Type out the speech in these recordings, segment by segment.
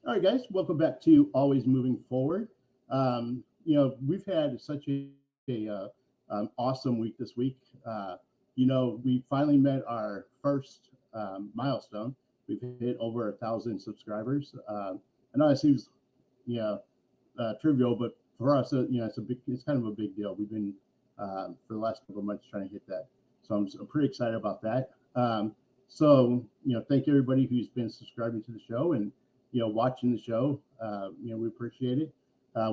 All right, guys, welcome back to Always Moving Forward. We've had such a awesome week this week. We finally met our first milestone. We've hit over 1,000 subscribers. I know it seems, trivial, but for us, it's kind of a big deal. We've been for the last couple of months trying to hit that, so I'm pretty excited about that. Thank everybody who's been subscribing to the show and watching the show. We appreciate it.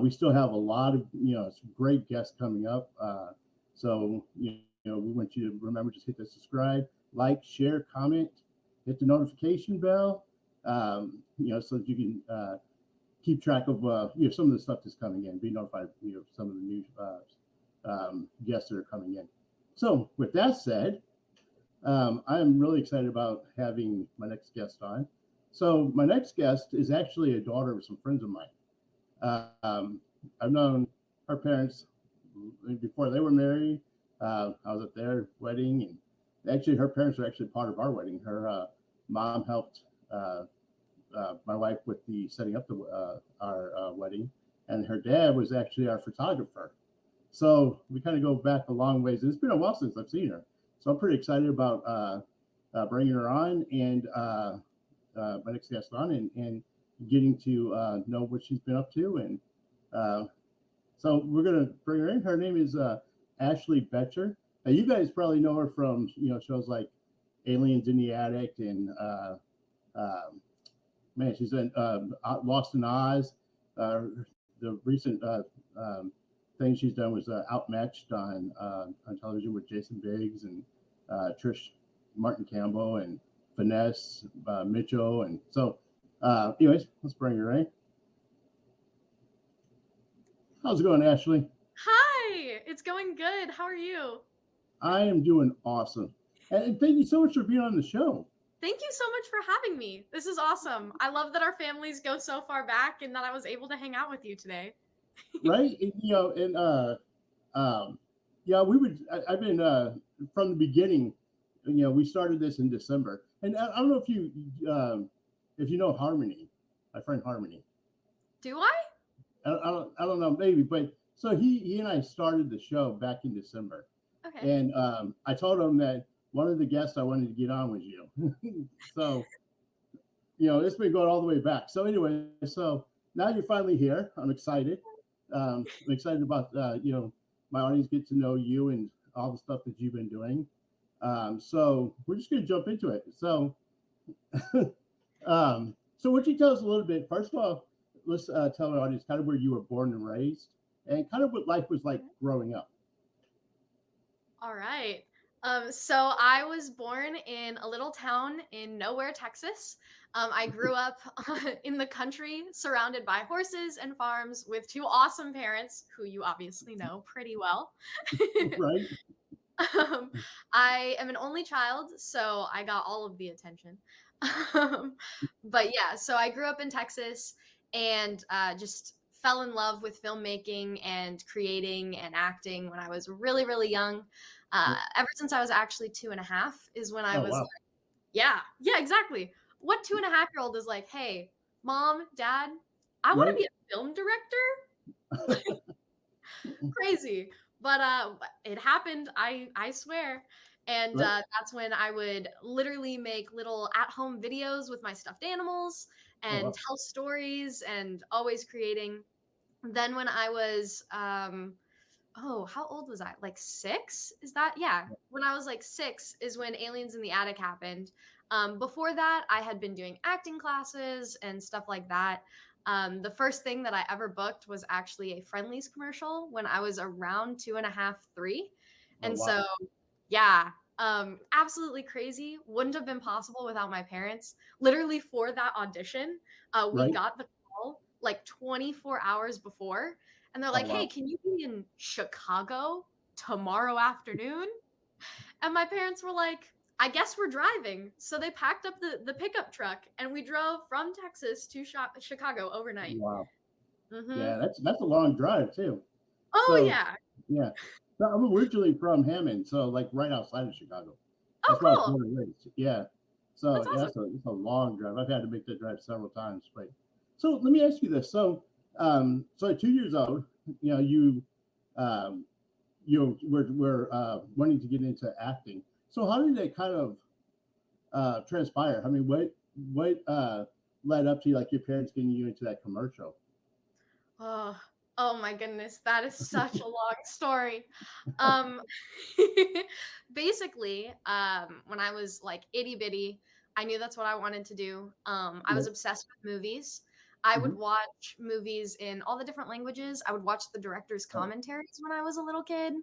We still have a lot of some great guests coming up. We want you to remember, just hit the subscribe, like, share, comment, hit the notification bell. So that you can keep track of some of the stuff that's coming in. Be notified of some of the new guests that are coming in. So with that said, I'm really excited about having my next guest on. So my next guest is actually a daughter of some friends of mine. I've known her parents before they were married. I was at their wedding, and actually her parents are actually part of our wedding. Her mom helped my wife with the setting up our wedding, and her dad was actually our photographer. So we kind of go back a long ways, and it's been a while since I've seen her. So I'm pretty excited about bringing her on and my next guest on, and getting to know what she's been up to. And so we're going to bring her in. Her name is Ashley Boettcher. Now, you guys probably know her from shows like Aliens in the Attic, and she's in Lost in Oz. The recent thing she's done was Outmatched on television with Jason Biggs and Trish Martin Campbell and Finesse Mitchell. And so anyways, let's bring her in. How's it going, Ashley? Hi, it's going good. How are you? I am doing awesome. And thank you so much for being on the show. Thank you so much for having me. This is awesome. I love that our families go so far back and that I was able to hang out with you today. Right? We would, I've been from the beginning, we started this in December. And I don't know if you know Harmony, my friend Harmony. Do I? I don't know, maybe, but so he and I started the show back in December. Okay. And I told him that one of the guests I wanted to get on was you. So, it's been going all the way back. So anyway, so now you're finally here. I'm excited. I'm excited about, my audience get to know you and all the stuff that you've been doing. So we're just going to jump into it. So, so would you tell us a little bit, first of all, let's tell our audience kind of where you were born and raised and kind of what life was like growing up. All right. So I was born in a little town in nowhere, Texas. I grew up in the country, surrounded by horses and farms, with two awesome parents who you obviously know pretty well. Right. I am an only child, so I got all of the attention. But yeah, so I grew up in Texas and just fell in love with filmmaking and creating and acting when I was really, really young. Ever since I was actually 2.5 is when I was wow. like, yeah, exactly. What 2.5-year-old is like, hey, mom, dad, I want to Right. be a film director? Crazy. But it happened, I swear. And Right. that's when I would literally make little at-home videos with my stuffed animals Oh, and wow. tell stories and always creating. Then when I was how old was I? Like 6? Is that? Yeah. When I was like 6 is when Aliens in the Attic happened. Before that, I had been doing acting classes and stuff like that. The first thing that I ever booked was actually a Friendly's commercial when I was around 2.5, 3. Oh, And wow. so, yeah, absolutely crazy. Wouldn't have been possible without my parents. Literally for that audition, we Right. got the call like 24 hours before. And they're Oh, like, hey, wow. can you be in Chicago tomorrow afternoon? And my parents were like, I guess we're driving. So they packed up the pickup truck and we drove from Texas to Chicago overnight. Wow. Mm-hmm. Yeah, that's a long drive too. Oh, So yeah. yeah. So I'm originally from Hammond, so like right outside of Chicago. Oh, That's where I was cool. born and raised. Yeah. So That's yeah, awesome. it's a long drive. I've had to make that drive several times, but So let me ask you this. So at 2 years old, you know, um, you were wanting to get into acting. So how did that kind of transpire? I mean, what led up to like your parents getting you into that commercial? Oh, oh my goodness, that is such a long story. Um, basically, when I was like itty bitty, I knew that's what I wanted to do. I was Right. obsessed with movies. I would Hmm. watch movies in all the different languages. I would watch the director's Oh, commentaries when I was a little kid.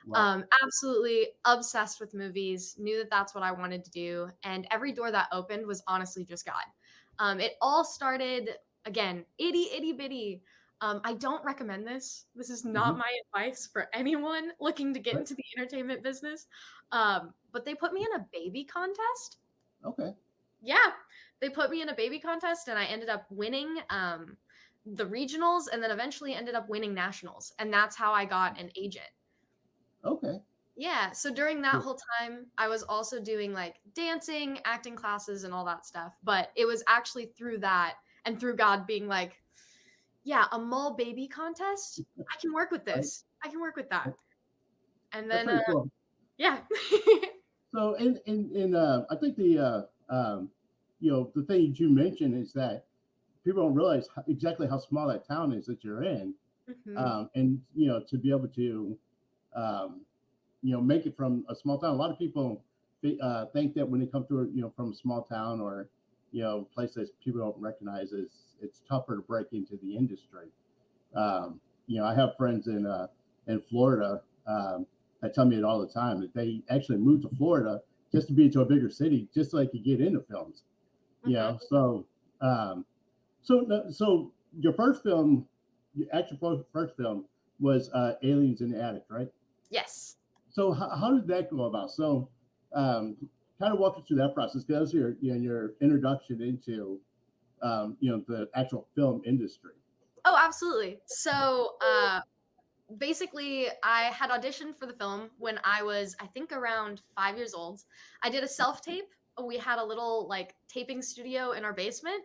wow. Absolutely obsessed with movies. Knew that that's what I wanted to do, and every door that opened was honestly just God. It all started again, itty bitty. I don't recommend this. This is not Hmm. my advice for anyone looking to get Right. into the entertainment business. But they put me in a baby contest. Okay. Yeah, they put me in a baby contest, and I ended up winning the regionals, and then eventually ended up winning nationals. And that's how I got an agent. Okay. Yeah, so during that Cool. whole time, I was also doing like dancing, acting classes, and all that stuff. But it was actually through that and through God being like, yeah, a mall baby contest. I can work with Right. this. I can work with that. And That's then, pretty cool. yeah. So I think the thing that you mentioned is that people don't realize exactly how small that town is that you're in, Mhm. and to be able to um, make it from a small town. A lot of people think that when they come to from a small town or place that people don't recognize, it's tougher to break into the industry. I have friends in Florida that tell me it all the time that they actually moved to Florida just to be to a bigger city, just so they could get into films. You Mhm. know, so um, so your first film, your actual first film was Aliens in the Attic, right? Yes. So how did that go about? So um, kind of walk us through that process because that was your introduction into the actual film industry. Oh, absolutely. So, basically, I had auditioned for the film when I was, I think, around 5 years old. I did a self tape. We had a little like taping studio in our basement,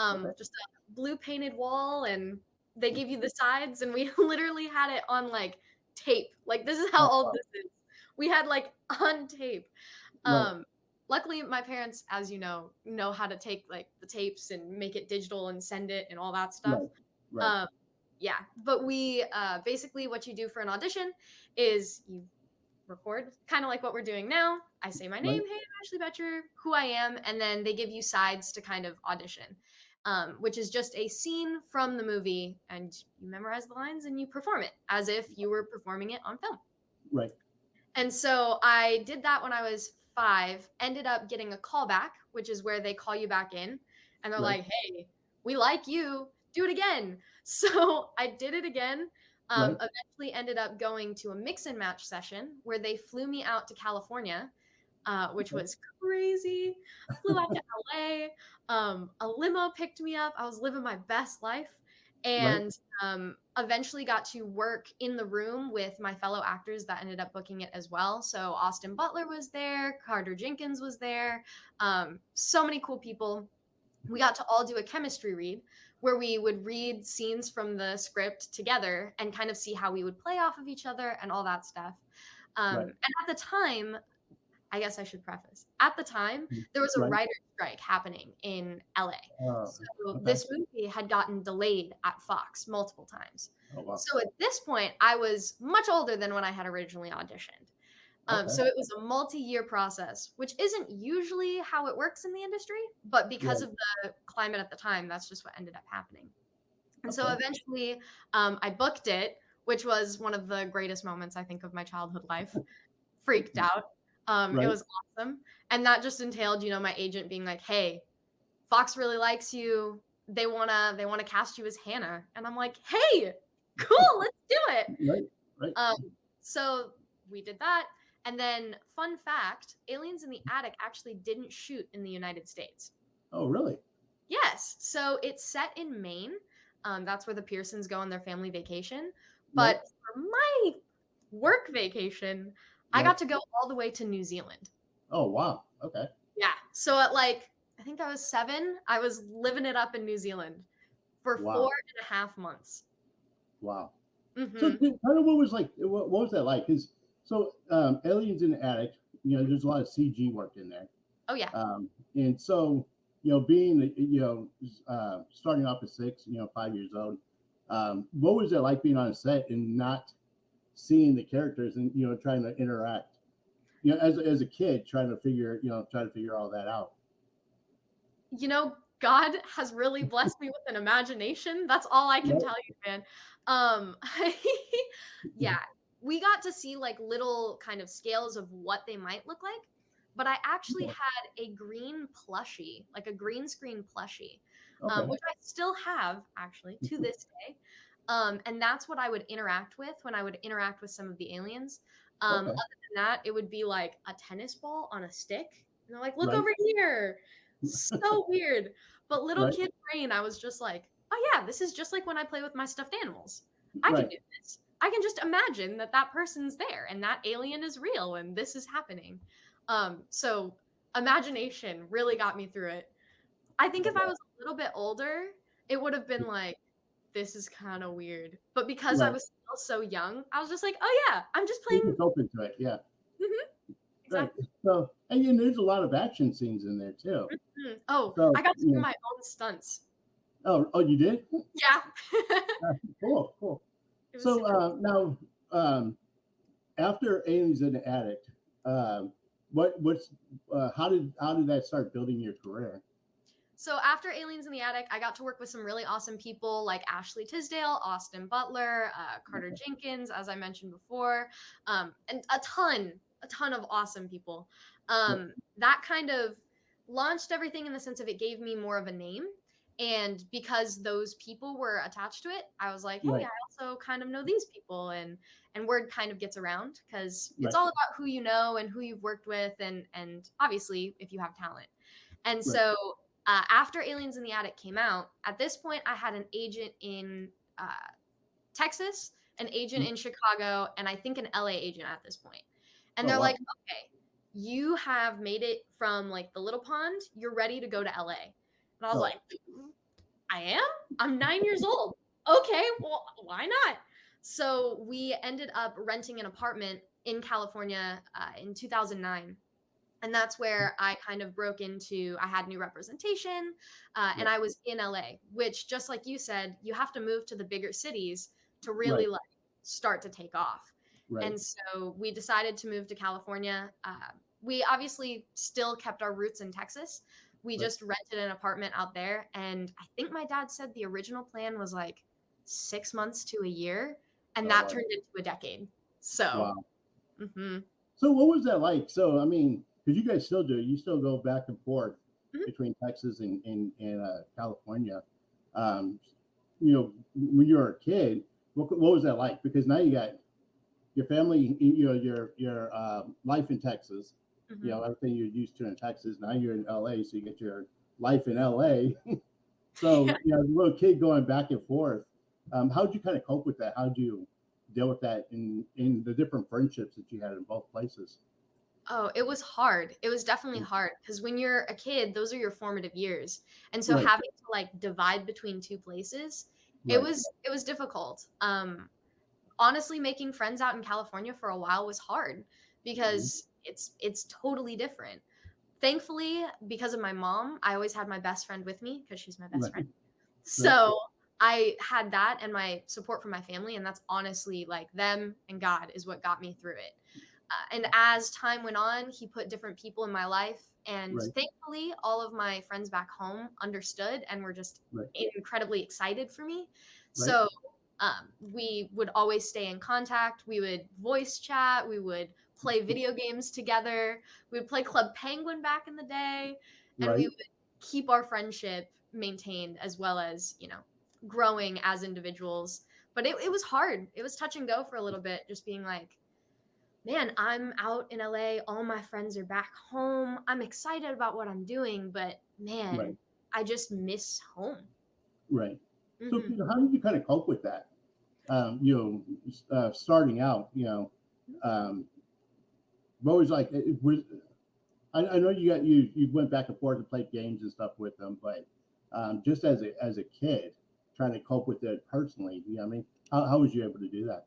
Okay. just a blue painted wall, and they give you the sides, and we literally had it on like tape. Like this is how Oh, old wow. this is. We had like on tape. Right. Um, luckily, my parents, as you know how to take like the tapes and make it digital and send it and all that stuff. Right. Right. Um, yeah, but we basically what you do for an audition is you record kind of like what we're doing now. I say my Right. name, hey, I'm Ashley Boettcher, who I am, and then they give you sides to kind of audition, which is just a scene from the movie, and you memorize the lines and you perform it as if you were performing it on film. Right. And so I did that when I was 5, ended up getting a call back, which is where they call you back in and they're Right. like, "Hey, we like you. Do it again." So I did it again. Right. Eventually ended up going to a mix and match session where they flew me out to California, which Okay. was crazy. Flew out to LA. A limo picked me up. I was living my best life. Right. And eventually got to work in the room with my fellow actors that ended up booking it as well. So Austin Butler was there, Carter Jenkins was there, so many cool people. We got to all do a chemistry read where we would read scenes from the script together and kind of see how we would play off of each other and all that stuff. Right. And at the time, I guess I should preface. At the time, Mm. there was a Right. writer's strike happening in LA. Uh, So okay. this movie had gotten delayed at Fox multiple times. Oh, wow. So at this point, I was much older than when I had originally auditioned. Okay. So it was a multi-year process, which isn't usually how it works in the industry, but because Right. of the climate at the time, that's just what ended up happening. And so Okay. eventually, I booked it, which was one of the greatest moments I think of my childhood life. Freaked out. It Right. was awesome, and that just entailed, my agent being like, "Hey, Fox really likes you. They wanna cast you as Hannah," and I'm like, "Hey, cool, let's do it." Right. Right. Um, so we did that, and then fun fact: Aliens in the Attic actually didn't shoot in the United States. Oh, really? Yes, so it's set in Maine. That's where the Pearsons go on their family vacation. Right. But for my work vacation, I Right. got to go all the way to New Zealand. Oh, wow. Okay. Yeah. So at like, I think I was 7, I was living it up in New Zealand. for Wow. 4.5 months. Wow. So Hmm. kind of what was like, what was that like? Because so Aliens in the Attic, there's a lot of CG work in there. Oh yeah. And so, being, starting off at 6, 5 years old, what was it like being on a set and not seeing the characters and, trying to interact, as a kid, trying to figure all that out. God has really blessed me with an imagination. That's all I can Right. tell you, man. Um, yeah, we got to see like little kind of scales of what they might look like, but I actually Okay. had a green plushie, like a green screen plushie, Okay. which I still have actually to this day. And that's what I would interact with when I would interact with some of the aliens. Other Okay. than that, it would be like a tennis ball on a stick. And they're like, look Right. over here. So weird. But little Right. kid brain, I was just like, oh yeah, this is just like when I play with my stuffed animals. I can Right. do this. I can just imagine that that person's there and that alien is real and this is happening. So imagination really got me through it. I think if I Okay. was a little bit older, it would have been like, this is kind of weird. But because I Right. was still so young, I was just like, oh yeah, I'm just You're playing. just open to it. Yeah. Mhm, Right. exactly. So, and there's a lot of action scenes in there too. Mhm. Oh, So, I got to do my own stunts. oh, you did? Yeah. Cool. Cool. It was So, super. now, after Aliens in the Attic, um, what's, how did that start building your career? So after Aliens in the Attic, I got to work with some really awesome people like Ashley Tisdale, Austin Butler, Carter Jenkins, as I mentioned before, and a ton of awesome people. Right. That kind of launched everything in the sense of it gave me more of a name. And because those people were attached to it, I was like, hey, Right. I also kind of know these people, and word kind of gets around because it's Right. all about who you know and who you've worked with, and obviously if you have talent. And Right. so after Aliens in the Attic came out, at this point, I had an agent in uh, Texas, an agent Mm. in Chicago, and I think an LA agent at this point. And Oh, they're like, wow. okay, you have made it from like the little pond, you're ready to go to LA. And I was Oh, like, I am? I'm 9 years old. Okay, well, why not? So we ended up renting an apartment in California in 2009, and that's where I kind of broke into. I had new representation, and right. I was in LA, which, just like you said, you have to move to the bigger cities to really Right. like start to take off. Right. And so we decided to move to California. We obviously still kept our roots in Texas. We Right. just rented an apartment out there, and I think my dad said the original plan was like 6 months to a year, and Oh, that wow. turned into a decade. So, Wow. mhm, So what was that like? So I mean, because you guys still do, you still go back and forth mhm. between Texas and California. Um, when you were a kid, what was that like? Because now you got your family, your life in Texas, Mhm. everything you're used to in Texas. Now you're in LA, so you get your life in LA. So as a little kid going back and forth, how did you kind of cope with that? How did you deal with that in the different friendships that you had in both places? Oh, it was hard. It was definitely hard because when you're a kid, those are your formative years. And so Right, having to like divide between two places, right, it was difficult. Honestly, making friends out in California for a while was hard mhm, because it's totally different. Thankfully, because of my mom, I always had my best friend with me because she's my best right, friend. right, So I had that and my support from my family, and that's honestly like them and God is what got me through it. And as time went on, he put different people in my life. And right, thankfully, all of my friends back home understood and were just right, incredibly excited for me. right, So we would always stay in contact. We would voice chat. We would play video games together. We would play Club Penguin back in the day. And we right. would keep our friendship maintained as well as, growing as individuals. But it was hard. It was touch and go for a little bit, just being like, man, I'm out in LA. All my friends are back home. I'm excited about what I'm doing, but Right. man, I just miss home. Right. So Hmm. how did you kind of cope with that? Starting out, um, what was like? I know you went back and forth and played games and stuff with them, but just as a kid, trying to cope with it personally? You know what I mean? How was you able to do that?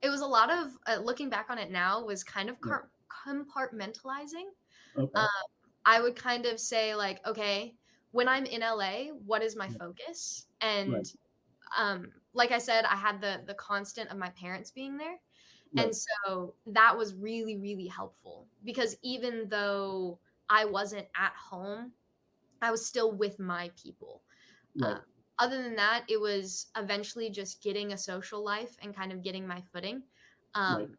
It was a lot of looking back on it now was kind of Yeah. compartmentalizing. Okay. Um, I would kind of say like, okay, when I'm in LA, what is my Yeah. focus? Right. And like I said, I had the constant of my parents being there. And Right. so that was really, really helpful because even though I wasn't at home, I was still with my people. Uh, Right. Other than that, it was eventually just getting a social life and kind of getting my footing. Right. Um,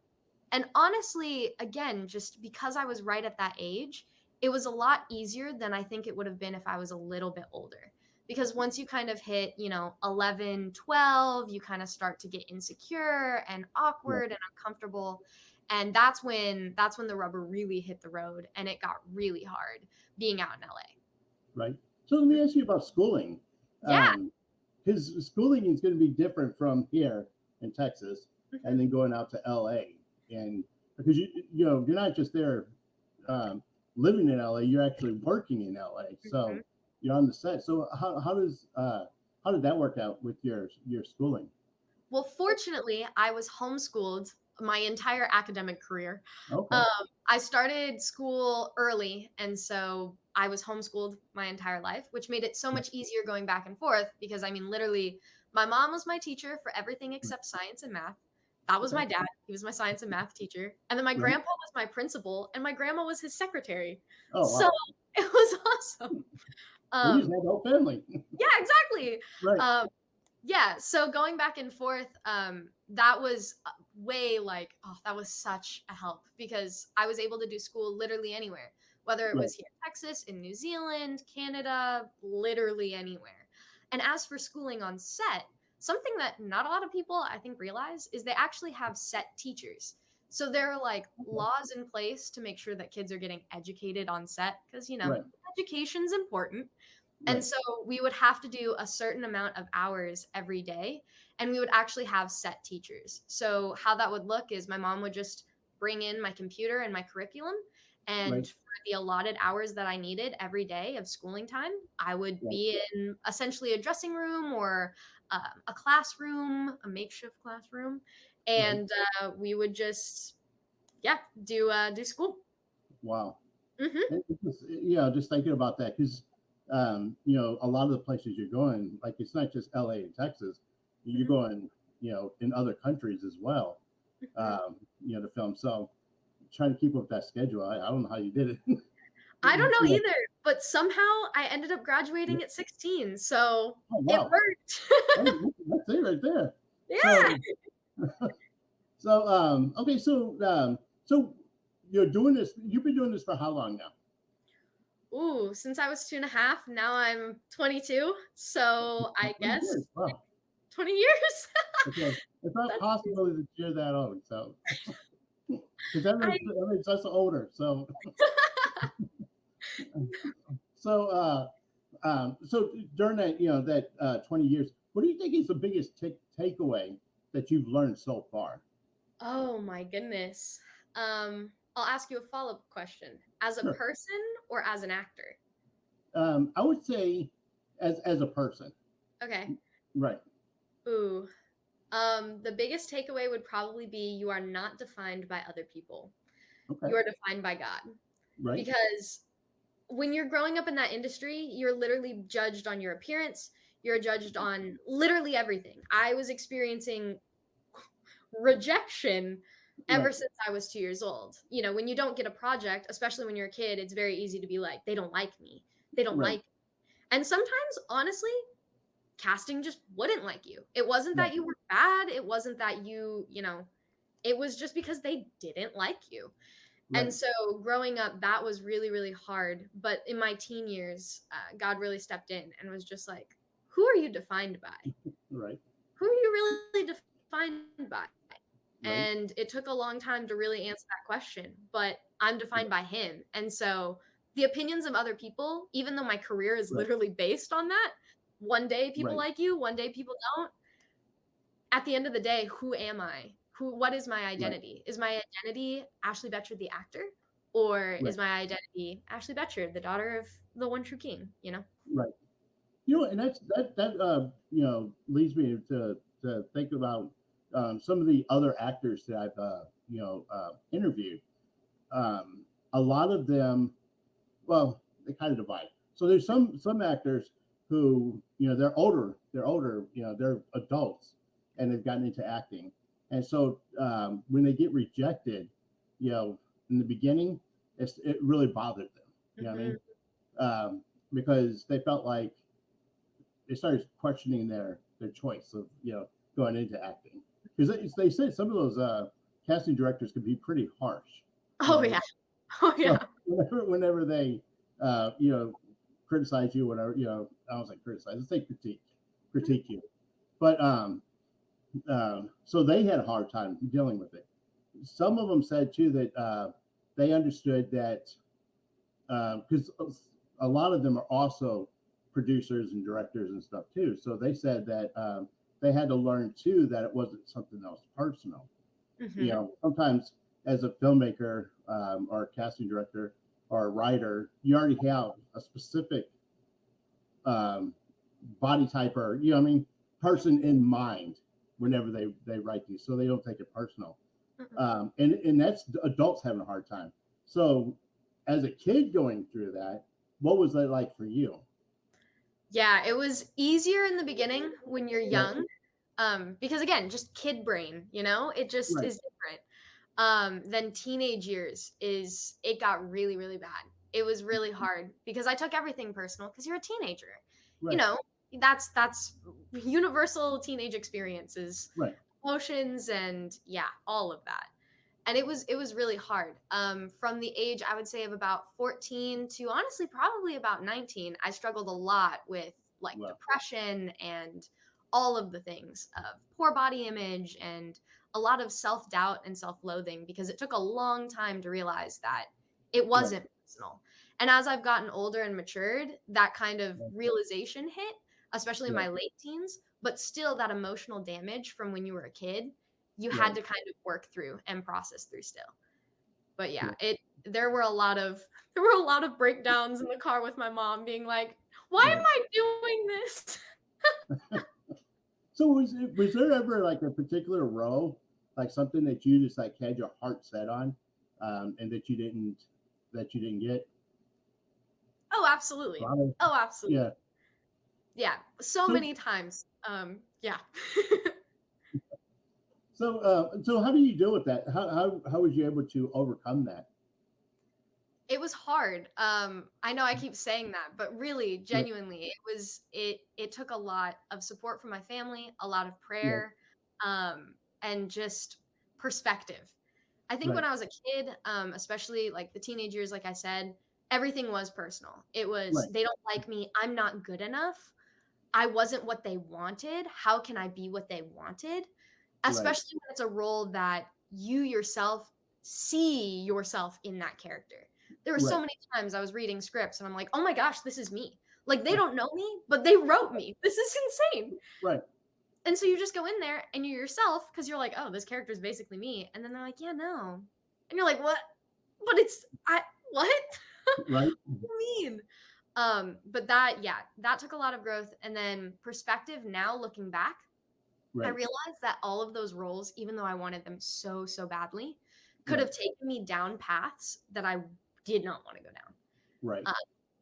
and honestly, again, just because I was right at that age, it was a lot easier than I think it would have been if I was a little bit older. Because once you kind of hit, 11, 12, you kind of start to get insecure and Right. awkward and uncomfortable. And that's when the rubber really hit the road and it got really hard being out in LA. Right. So let me ask you about schooling. Yeah. His schooling is going to be different from here in Texas, Mhm. and then going out to LA, and because you're not just there um, living in LA, you're actually working in LA, Mhm. so you're on the set. So how did that work out with your schooling? Well, fortunately, I was homeschooled my entire academic career. Okay. Um, I started school early, and so I was homeschooled my entire life, which made it so Right. much easier going back and forth because I mean, literally, my mom was my teacher for everything except science and math. That was Okay. my dad. He was my science and math teacher. And then my Right. grandpa was my principal, and my grandma was his secretary. Oh So wow. it was awesome. So you just Um, had the whole family. yeah, exactly. Right. Um, yeah, so going back and forth, that was way like, oh, that was such a help because I was able to do school literally anywhere, whether it Right. was here in Texas, in New Zealand, Canada, literally anywhere. And as for schooling on set, something that not a lot of people I think realize is they actually have set teachers. So there are like Okay. laws in place to make sure that kids are getting educated on set because, Right. education's important. And Right. so we would have to do a certain amount of hours every day, and we would actually have set teachers. So how that would look is my mom would just bring in my computer and my curriculum, and Right. for the allotted hours that I needed every day of schooling time, I would Right. be in essentially a dressing room or a classroom, a makeshift classroom, Right. and we would just yeah do school. Wow. Hmm. Just thinking about that because a lot of the places you're going, like it's not just LA and Texas, you're Hmm. going, in other countries as well, Hmm. to film. So trying to keep up with that schedule, I don't know how you did it. I don't know Yeah. either, but somehow I ended up Yeah. graduating at 16, so Oh it wow. worked. Oh, that's it right there. Yeah. So okay, so you've been doing this for how long now? Ooh, since I was 2.5, now I'm 22, so I 20 years. guess Wow. 20 years? Okay. It's not That's crazy. possible that you're that old. So because I that makes us older. So so so during that 20 years, what do you think is the biggest takeaway that you've learned so far? Oh my goodness. I'll ask you a follow-up question. As a Sure. person or as an actor? I would say as a person, Okay. right? Ooh. The biggest takeaway would probably be you are not defined by other people. Okay. You are defined by God. Right. Because when you're growing up in that industry, you're literally judged on your appearance. You're judged on literally everything. I was experiencing rejection ever Right. since I was 2 years old. When you don't get a project, especially when you're a kid, it's very easy to be like, they don't like me. They don't Right. like me. And sometimes, honestly, casting just wouldn't like you. It wasn't Right. that you were bad. It wasn't that it was just because they didn't like you. And Right. so growing up, that was really, really hard. But in my teen years, God really stepped in and was just like, who are you defined by? Right. Who are you really defined by? Right. And it took a long time to really answer that question, but I'm defined by Him. And so the opinions of other people, even though my career is Right. literally based on that, one day people Right. like you, one day people don't. At the end of the day, who am I? What is my Right. identity? Is my identity Ashley Boettcher the actor? Or Right. is my identity Ashley Boettcher, the daughter of the one true king, you know? Right. And leads me to think about some of the other actors that I've interviewed. A lot of them, well, they kind of divide. So there's some actors who they're older, they're adults, and they've gotten into acting, and so when they get rejected, you know, in the beginning, it really bothered them. You know what I Mhm. mean? Because they felt like they started questioning their choice of going into acting, because they said some of those casting directors can be pretty harsh. You Oh know, yeah. Oh so yeah. whenever they uh, you know criticize you, whatever, I don't say criticize, let's say critique you, but so they had a hard time dealing with it. Some of them said too that they understood that because a lot of them are also producers and directors and stuff too. So they said that they had to learn too that it wasn't something that was personal. Hmm. Sometimes as a filmmaker or a casting director or a writer, you already have a specific um, body type or person in mind whenever they write these, so they don't take it personal. And that's adults having a hard time. So as a kid going through that, what was that like for you? Yeah, it was easier in the beginning when you're Right, young, because again, just kid brain, it just right, is different. Then teenage years it got really, really bad. It was really hard because I took everything personal because you're a teenager. You right, know, that's universal teenage experiences, right, emotions, and yeah, all of that. And it was really hard. From the age I would say of about 14 to honestly probably about 19, I struggled a lot with like well, depression and all of the things of poor body image and a lot of self-doubt and self-loathing because it took a long time to realize that it right, wasn't personal. And as I've gotten older and matured, that kind of right, realization hit, especially in right, my late teens, but still that emotional damage from when you were a kid, you had right, to kind of work through and process through still. But yeah, yeah, it there were a lot of there were a lot of breakdowns in the car with my mom being like, "Why am right. I doing this?" So was there ever like a particular role, like something that you just like had your heart set on, and that you didn't get? Oh, absolutely. Probably. Oh, absolutely. Yeah. Yeah, so So many times. Yeah. so how do you deal with that? How was you able to overcome that? It was hard. I know I keep saying that, but really, Right, genuinely, it took a lot of support from my family, a lot of right, prayer, and just perspective. I think right, when I was a kid, especially like the teenage years, like I said, everything was personal. It was right, they don't like me, I'm not good enough. I wasn't what they wanted. How can I be what they wanted? right, Especially when it's a role that you yourself see yourself in that character. There were so right, many times I was reading scripts and I'm like, "Oh my gosh, this is me." Like they don't know me, but they wrote me. This is insane. right, And so you just go in there and you're yourself because you're like, "Oh, this character is basically me." And then they're like, "Yeah, no." And you're like, "What?" But it's I what? right, What do you mean? But that yeah, that took a lot of growth and then perspective now looking back, I right, realized that all of those roles, even though I wanted them so, so badly, could right, have taken me down paths that I did not want to go down. right, Uh,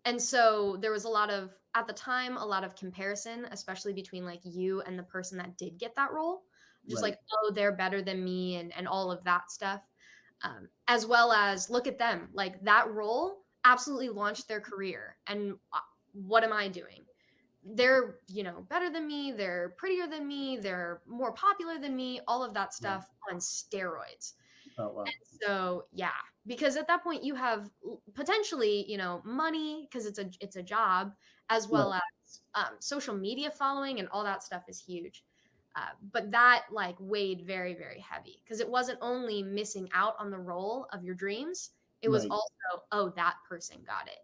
and so there was a lot of, at the time, a lot of comparison, especially between like you and the person that did get that role. Just right, like, oh, they're better than me and all of that stuff. As well as look at them. Like that role absolutely launched their career. And what am I doing? They're, better than me, they're prettier than me, they're more popular than me, all of that right. stuff on steroids. Oh well. So, yeah, because at that point you have potentially, money because it's a job as Right, well as social media following and all that stuff is huge. But that like weighed very, very heavy because it wasn't only missing out on the role of your dreams, it was right, also, oh, that person got it.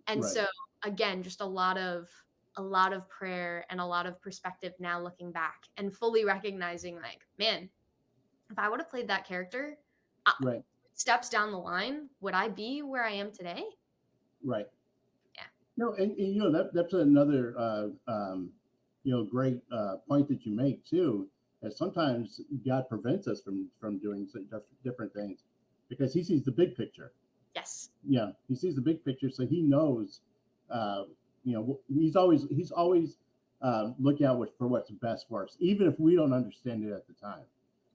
And right, so again, just a lot of prayer and a lot of perspective now looking back and fully recognizing like, man, if I would have played that character, uh, right, steps down the line, would I be where I am today? right. Yeah. No, and that's another great point that you make too. That sometimes God prevents us from doing different things because He sees the big picture. Yes. Yeah, He sees the big picture, so He knows. Uh, He's always looking out for what's best for us, even if we don't understand it at the time.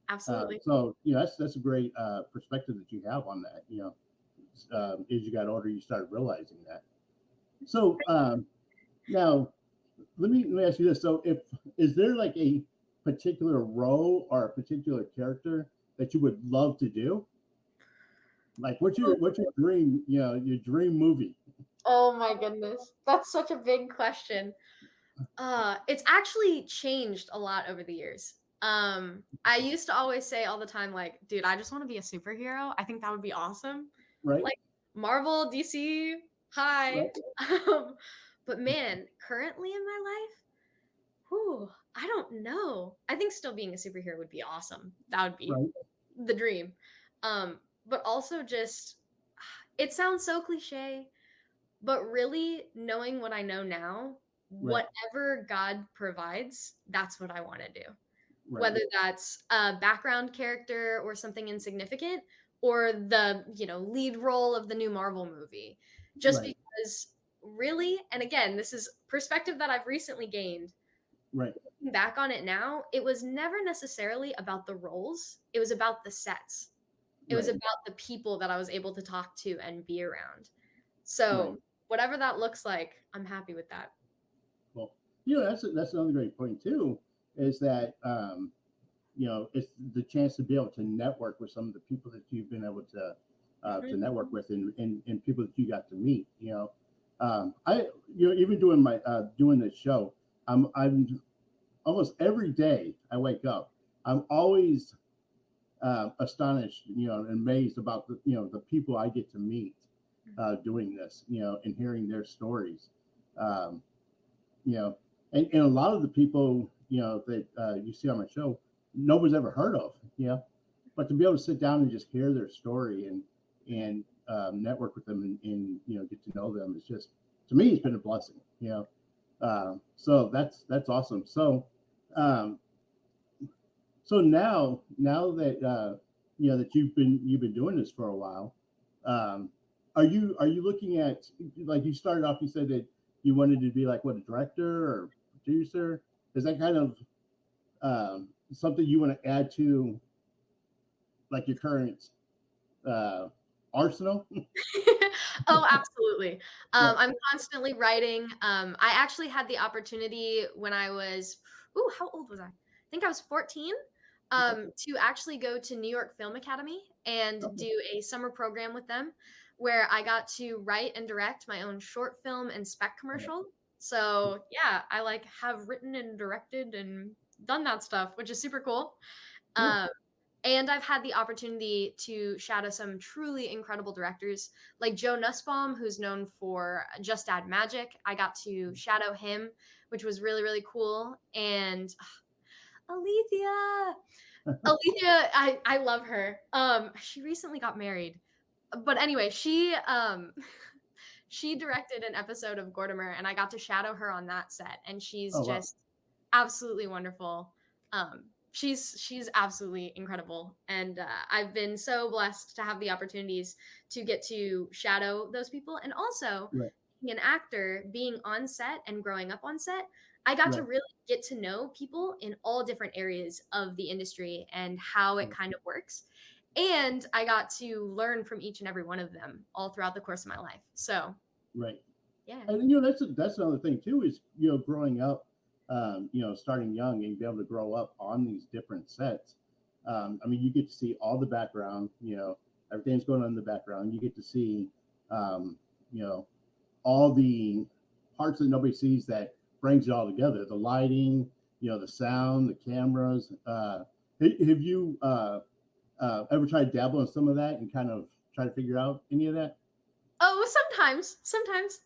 Absolutely. So that's a great perspective that you have on that. As you got older, you started realizing that. So now let me ask you this. So if is there like a particular role or a particular character that you would love to do? Like what's your dream, your dream movie? Oh my goodness. That's such a big question. It's actually changed a lot over the years. I used to always say all the time, like, dude, I just want to be a superhero. I think that would be awesome. Right? Like Marvel, DC, hi. Right? Um, but man, currently in my life, whew, I don't know. I think still being a superhero would be awesome. That would be Right? the dream. But also just it sounds so cliche, but really knowing what I know now, Right? whatever God provides, that's what I want to do. Right? Whether that's a background character or something insignificant or the, lead role of the new Marvel movie. Just Right? because really, and again, this is perspective that I've recently gained. Right? Looking back on it now, it was never necessarily about the roles. It was about the sets. It was Right? about the people that I was able to talk to and be around. Right? So, whatever that looks like, I'm happy with that. Well, that's another great point too. Is that it's the chance to be able to network with some of the people that you've been able to Mhm. network with and people that you got to meet. I even doing my doing this show, I'm almost every day I wake up, I'm always astonished, and amazed about the people I get to meet doing this, and hearing their stories. Um, you know, and a lot of the people, that you see on my show, nobody's ever heard of, but to be able to sit down and just hear their story and network with them and get to know them, it's just, to me, it's been a blessing, so that's awesome. Um, so now that that you've been doing this for a while, um, are you looking at, like, you started off, you said that you wanted to be like, what, a director or producer? Is that kind of something you want to add to, like, your current uh, arsenal? Oh, absolutely. Right. I'm constantly writing. I actually had the opportunity when I was, ooh, how old was I? I think I was 14, Okay. to actually go to New York Film Academy and Okay. do a summer program with them where I got to write and direct my own short film and spec Right. commercial. So yeah, I like have written and directed and done that stuff, which is super cool. Cool. Um, and I've had the opportunity to shadow some truly incredible directors like Joe Nussbaum, who's known for Just Add Magic. I got to shadow him, which was really, really cool. And Alethea, Alethea, I love her. She recently got married. But anyway, she directed an episode of Gordimer and I got to shadow her on that set. And she's Oh, wow. just absolutely wonderful. She's absolutely incredible, and I've been so blessed to have the opportunities to get to shadow those people, and also Right. being an actor, being on set and growing up on set. I got to Right. really get to know people in all different areas of the industry and how it Right. kind of works. And I got to learn from each and every one of them all throughout the course of my life. So, Right. yeah. And that's another thing too, is growing up, starting young and be able to grow up on these different sets. I mean, you get to see all the background, everything's going on in the background. You get to see, um, you know, all the parts that nobody sees that brings it all together. The lighting, the sound, the cameras. Have you ever tried to dabble in some of that and kind of try to figure out any of that? Oh, sometimes.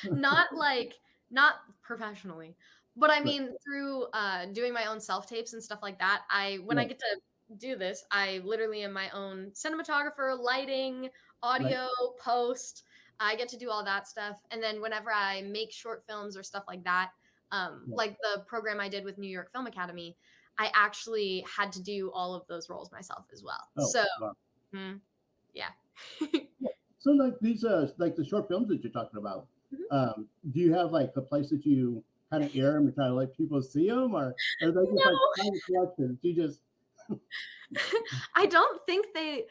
Not like not professionally, but I Right. mean through doing my own self tapes and stuff like that. I when I Right. get to do this, I literally am my own cinematographer, lighting, Right. audio, post. I get to do all that stuff. And then whenever I make short films or stuff like that, Yeah. like the program I did with New York Film Academy, I actually had to do all of those roles myself as well. Oh, So, wow. mm, yeah. Yeah. So like these like the short films that you're talking about, Mhm. do you have like a place that you kind of air them and try to let people see them, or are they just like No, private collections? You just I don't think they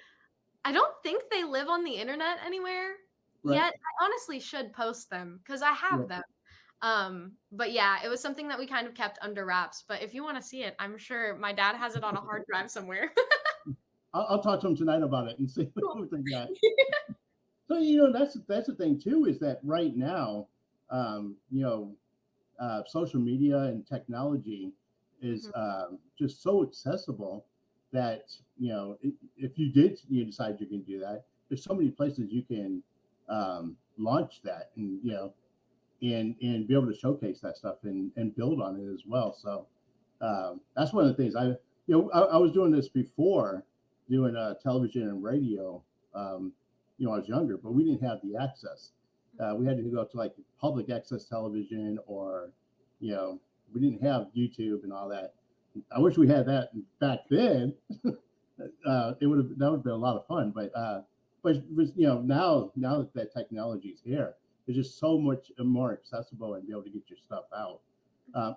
I don't think they live on the internet anywhere right? yet. I honestly should post them because I Yeah. have them. But yeah, it was something that we kind of kept under wraps. But if you want to see it, I'm sure my dad has it on a hard drive somewhere. I'll talk to them tonight about it and see Cool. what they got. So that's the thing too, is that right now, um, you know, social media and technology is Mhm. just so accessible that if you decide you can do that, there's so many places you can launch that, and and be able to showcase that stuff and build on it as well. So that's one of the things I was doing this before doing television and radio. I was younger, but we didn't have the access. We had to go to like public access television, or we didn't have YouTube and all that. I wish we had that back then. That would have been a lot of fun. But now that technology is here, it's just so much more accessible and be able to get your stuff out.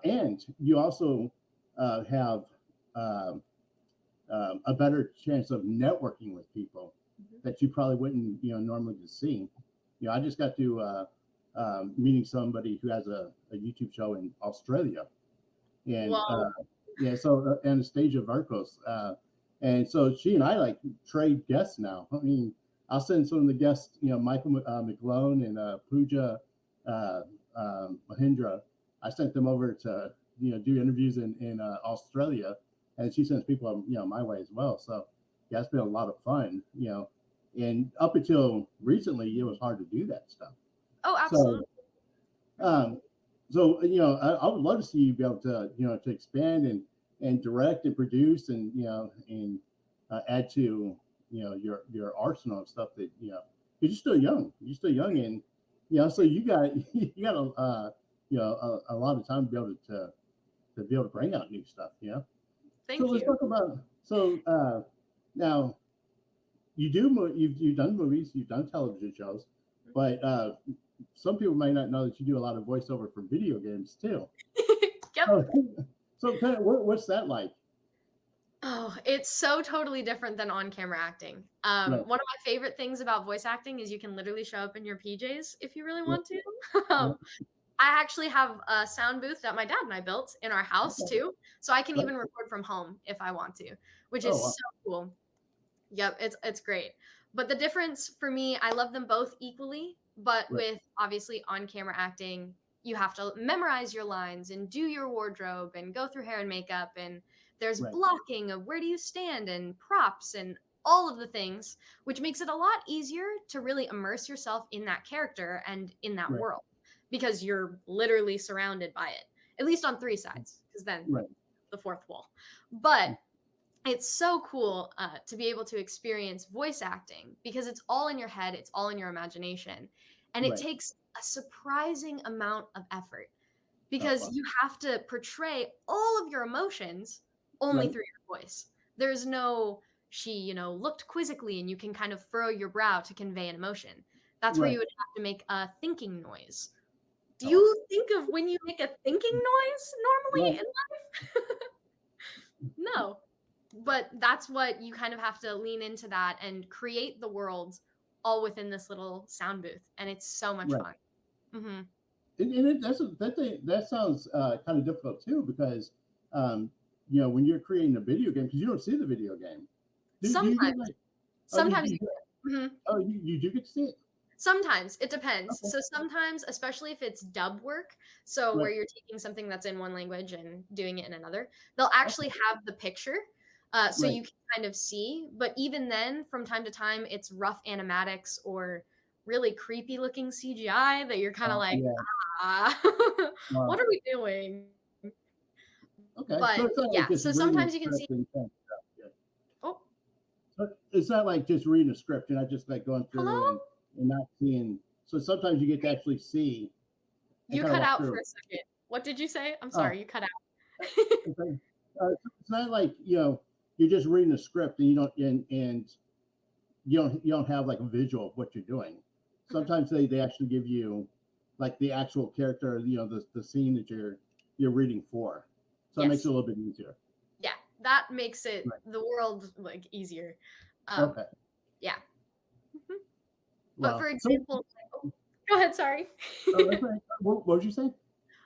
And you also have um, a better chance of networking with people Mhm. that you probably wouldn't normally just see. I just got to meeting somebody who has a YouTube show in Australia, and Whoa. yeah, so Anastasia Varkos, and so she and I like trade guests now. I mean, I'll send some of the guests, Michael McGlone and Pooja uh, Mahindra. I sent them over to do interviews in Australia, and she sends people my way as well. So yeah, it's been a lot of fun, and up until recently, it was hard to do that stuff. Oh, So absolutely. Mhm. um, I would love to see you be able to to expand and direct and produce and and add to your arsenal of stuff that because you're still young, and so you got you got a lot of time to be able to be able to bring out new stuff. So Thank let's you. talk about now you've done movies, you've done television shows, but some people might not know that you do a lot of voiceover for video games too. Yep. So, so kind of what's that like? Oh, it's so totally different than on-camera acting. Right, One of my favorite things about voice acting is you can literally show up in your PJs if you really right, want to. right, Um, I actually have a sound booth that my dad and I built in our house okay, too, so I can right. even record from home if I want to, which Oh, is wow, so cool. Yep, it's great. But the difference for me, I love them both equally, but right, with obviously on-camera acting, you have to memorize your lines and do your wardrobe and go through hair and makeup, and there's right, blocking of where do you stand and props and all of the things, which makes it a lot easier to really immerse yourself in that character and in that right, world because you're literally surrounded by it. At least on three sides, because then right, the fourth wall. But it's so cool to be able to experience voice acting because it's all in your head, it's all in your imagination, and it right. takes a surprising amount of effort Oh, because wow, you have to portray all of your emotions only right, through your voice. There's no she, looked quizzically and you can kind of furrow your brow to convey an emotion. That's where you right. would have to make a thinking noise. Do Oh, wow, you think of when you make a thinking noise normally right, in life? No. But that's what you kind of have to lean into that and create the world all within this little sound booth. And it's so much right. fun. Hmm. That sounds kind of difficult too, because um, when you're creating a video game, because you don't see the video game. Do you get Sometimes, like? Oh, sometimes you can. Mhm. you do get to see it. Sometimes it depends. Okay, So sometimes, especially if it's dub work, so where right, you're taking something that's in one language and doing it in another, they'll okay, actually have the picture, so right. you can kind of see. But even then, from time to time, it's rough animatics or really creepy looking CGI that you're kind of like, Yeah. ah, Wow. what are we doing? Okay. But So it's not like yeah, just so reading a sometimes you can see. script and stuff. Yeah. Oh, So it's not like just reading a script. You're not just like going hello. through and not seeing. So sometimes you get to actually see and You kind of cut walk out for through. a second. What did you say? I'm Oh, sorry, you cut out. okay. It's not like you're just reading a script and you don't and you don't have like a visual of what you're doing. Mhm. Sometimes they actually give you like the actual character, the scene that you're reading for. So it makes it a Yes. little bit easier. Yeah, that makes it Right. the world like easier. Um, Okay. yeah. Mhm. But Wow. for So example, oh, go ahead, sorry. that's right. What would you say?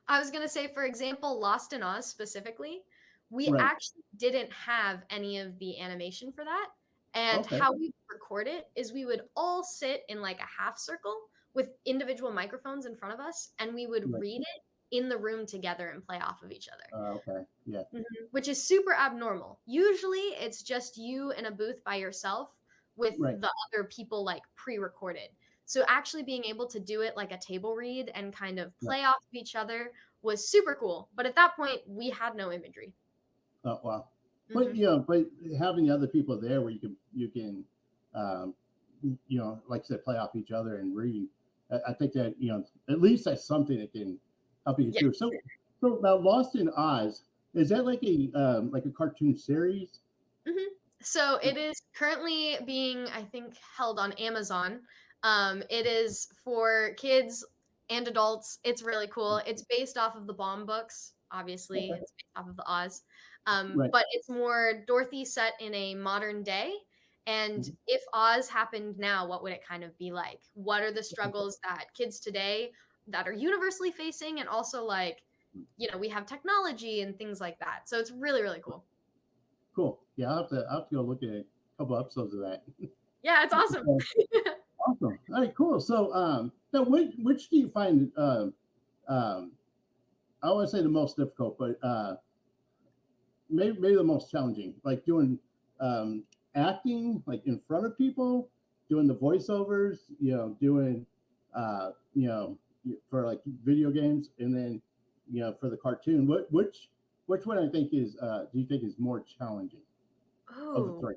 I was gonna say, for example, Lost in Oz specifically, we Right. actually didn't have any of the animation for that. And Okay. how we would record it is we would all sit in like a half circle with individual microphones in front of us, and we would Right. read it in the room together and play off of each other. Okay. Yeah. Mhm. Which is super abnormal. Usually, it's just you in a booth by yourself with Right. the other people like pre-recorded. So actually being able to do it like a table read and kind of Right. play off of each other was super cool. But at that point, we had no imagery. Oh, wow. But Mhm. but having the other people there where you can um, like I said, play off each other and read. I think that at least that's something that can help you get Yeah. through. So now Lost in Oz, is that like a cartoon series? Mhm. So it is currently being, I think, held on Amazon. It is for kids and adults. It's really cool. It's based off of the Baum books. Obviously, Okay. it's based off of the Oz. Right. But it's more Dorothy set in a modern day. And Mhm. if Oz happened now, what would it kind of be like? What are the struggles that kids today that are universally facing? And also, like, we have technology and things like that. So it's really, really cool. Cool. Yeah, I'll have to go look at a couple episodes of that. Yeah, it's awesome. So, awesome. All right, cool. So now which do you find um, I don't want to say the most difficult, but maybe the most challenging, like doing um, acting like in front of people, doing the voiceovers, doing for like video games, and then for the cartoon. Which one I think is do you think is more challenging of the Oh, three?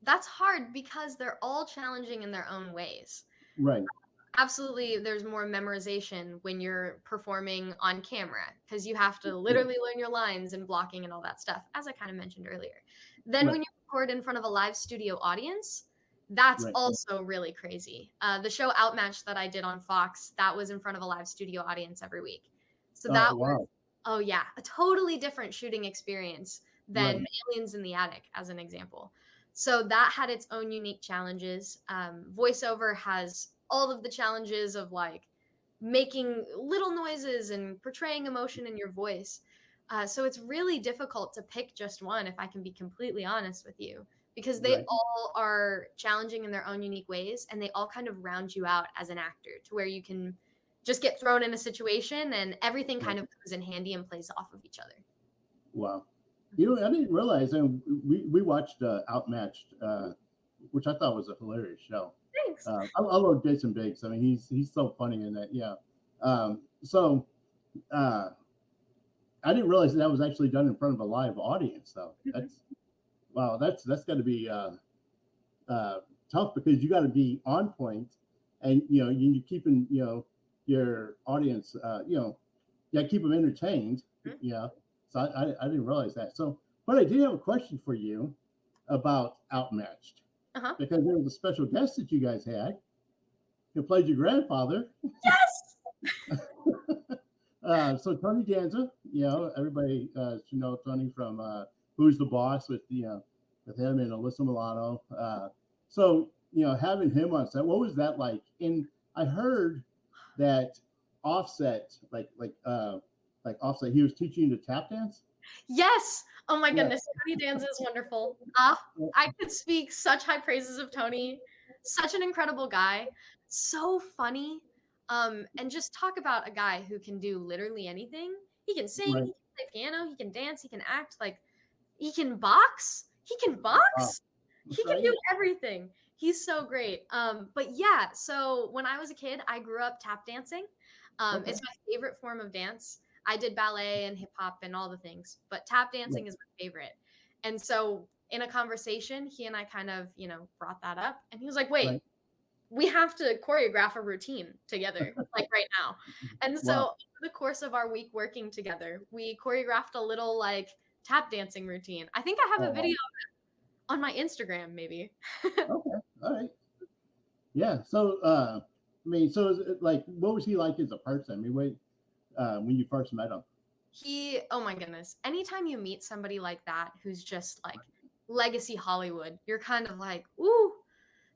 that's hard because they're all challenging in their own ways. Right. Absolutely, there's more memorization when you're performing on camera because you have to Yeah. literally learn your lines and blocking and all that stuff, as I kind of mentioned earlier. Then Right. when you record in front of a live studio audience, that's Right. also really crazy. The show Outmatch that I did on Fox, that was in front of a live studio audience every week. So that Oh was, wow. oh yeah, a totally different shooting experience than Right. Aliens in the Attic, as an example. So that had its own unique challenges. Voiceover has all of the challenges of like making little noises and portraying emotion in your voice. So it's really difficult to pick just one, if I can be completely honest with you, because they Right. all are challenging in their own unique ways and they all kind of round you out as an actor to where you can just get thrown in a situation and everything Right. kind of comes in handy and plays off of each other. Wow. Mhm. I didn't realize, and we watched Outmatched, which I thought was a hilarious show. Thanks. I love Jason Biggs. I mean, he's so funny in that. Yeah. So uh, I didn't realize that was actually done in front of a live audience. Though Mhm. that's wow. That's got to be uh, tough because you got to be on point, and you keeping your audience yeah, keep them entertained. Mhm. Yeah. So I didn't realize that. So, but I did have a question for you about Outmatched Uh-huh. because there was a special guest that you guys had who played your grandfather. Yes. So Tony Danza, everybody should know Tony from Who's the Boss with him and Alyssa Milano. So having him on set, what was that like? And I heard that Offset, like Offset, he was teaching you to tap dance. Yes. Oh my Yeah, goodness. Tony Danza is wonderful. yeah, I could speak such high praises of Tony. Such an incredible guy. So funny. And just talk about a guy who can do literally anything. He can sing, right. he can play piano, he can dance, he can act, like he can box. He can Wow, box. He can right, do everything. He's so great. But yeah, so when I was a kid, I grew up tap dancing. okay, It's my favorite form of dance. I did ballet and hip hop and all the things, but tap right, dancing is my favorite. And so in a conversation, he and I kind of, brought that up and he was like, right, "Wait, we have to choreograph a routine together, like right now. And so Wow. over the course of our week working together, we choreographed a little like tap dancing routine. I think I have a Oh, video on my Instagram, maybe. wow. Okay. All right. Yeah. So, I mean, so is it like, what was he like as a person? I mean, when you first met him? Oh my goodness. Anytime you meet somebody like that who's just like legacy Hollywood, you're kind of like, ooh,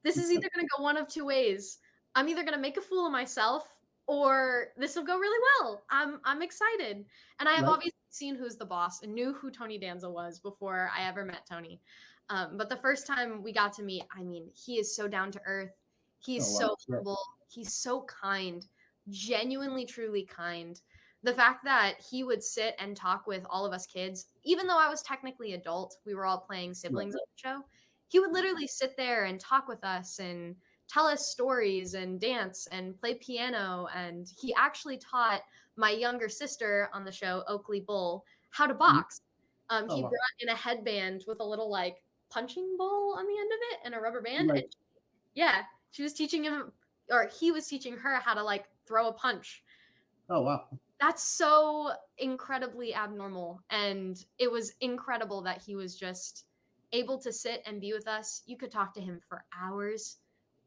this is either going to go one of two ways. I'm either going to make a fool of myself or this will go really well. I'm excited. And I have Right. obviously seen Who's the Boss and knew who Tony Danza was before I ever met Tony. But the first time we got to meet, I mean, he is so down to earth. He's Oh, wow. so Yeah. humble. He's so kind, genuinely, truly kind. The fact that he would sit and talk with all of us kids, even though I was technically adult, we were all playing Right. siblings on the show. He would literally sit there and talk with us and tell us stories and dance and play piano. And he actually taught my younger sister on the show, Oakley Bull, how to Mhm. box. Oh, He wow. brought in a headband with a little like punching ball on the end of it and a rubber band. Right. And yeah, she was teaching him, or he was teaching her how to like throw a punch. Oh, wow. That's so incredibly abnormal. And it was incredible that he was just able to sit and be with us. You could talk to him for hours,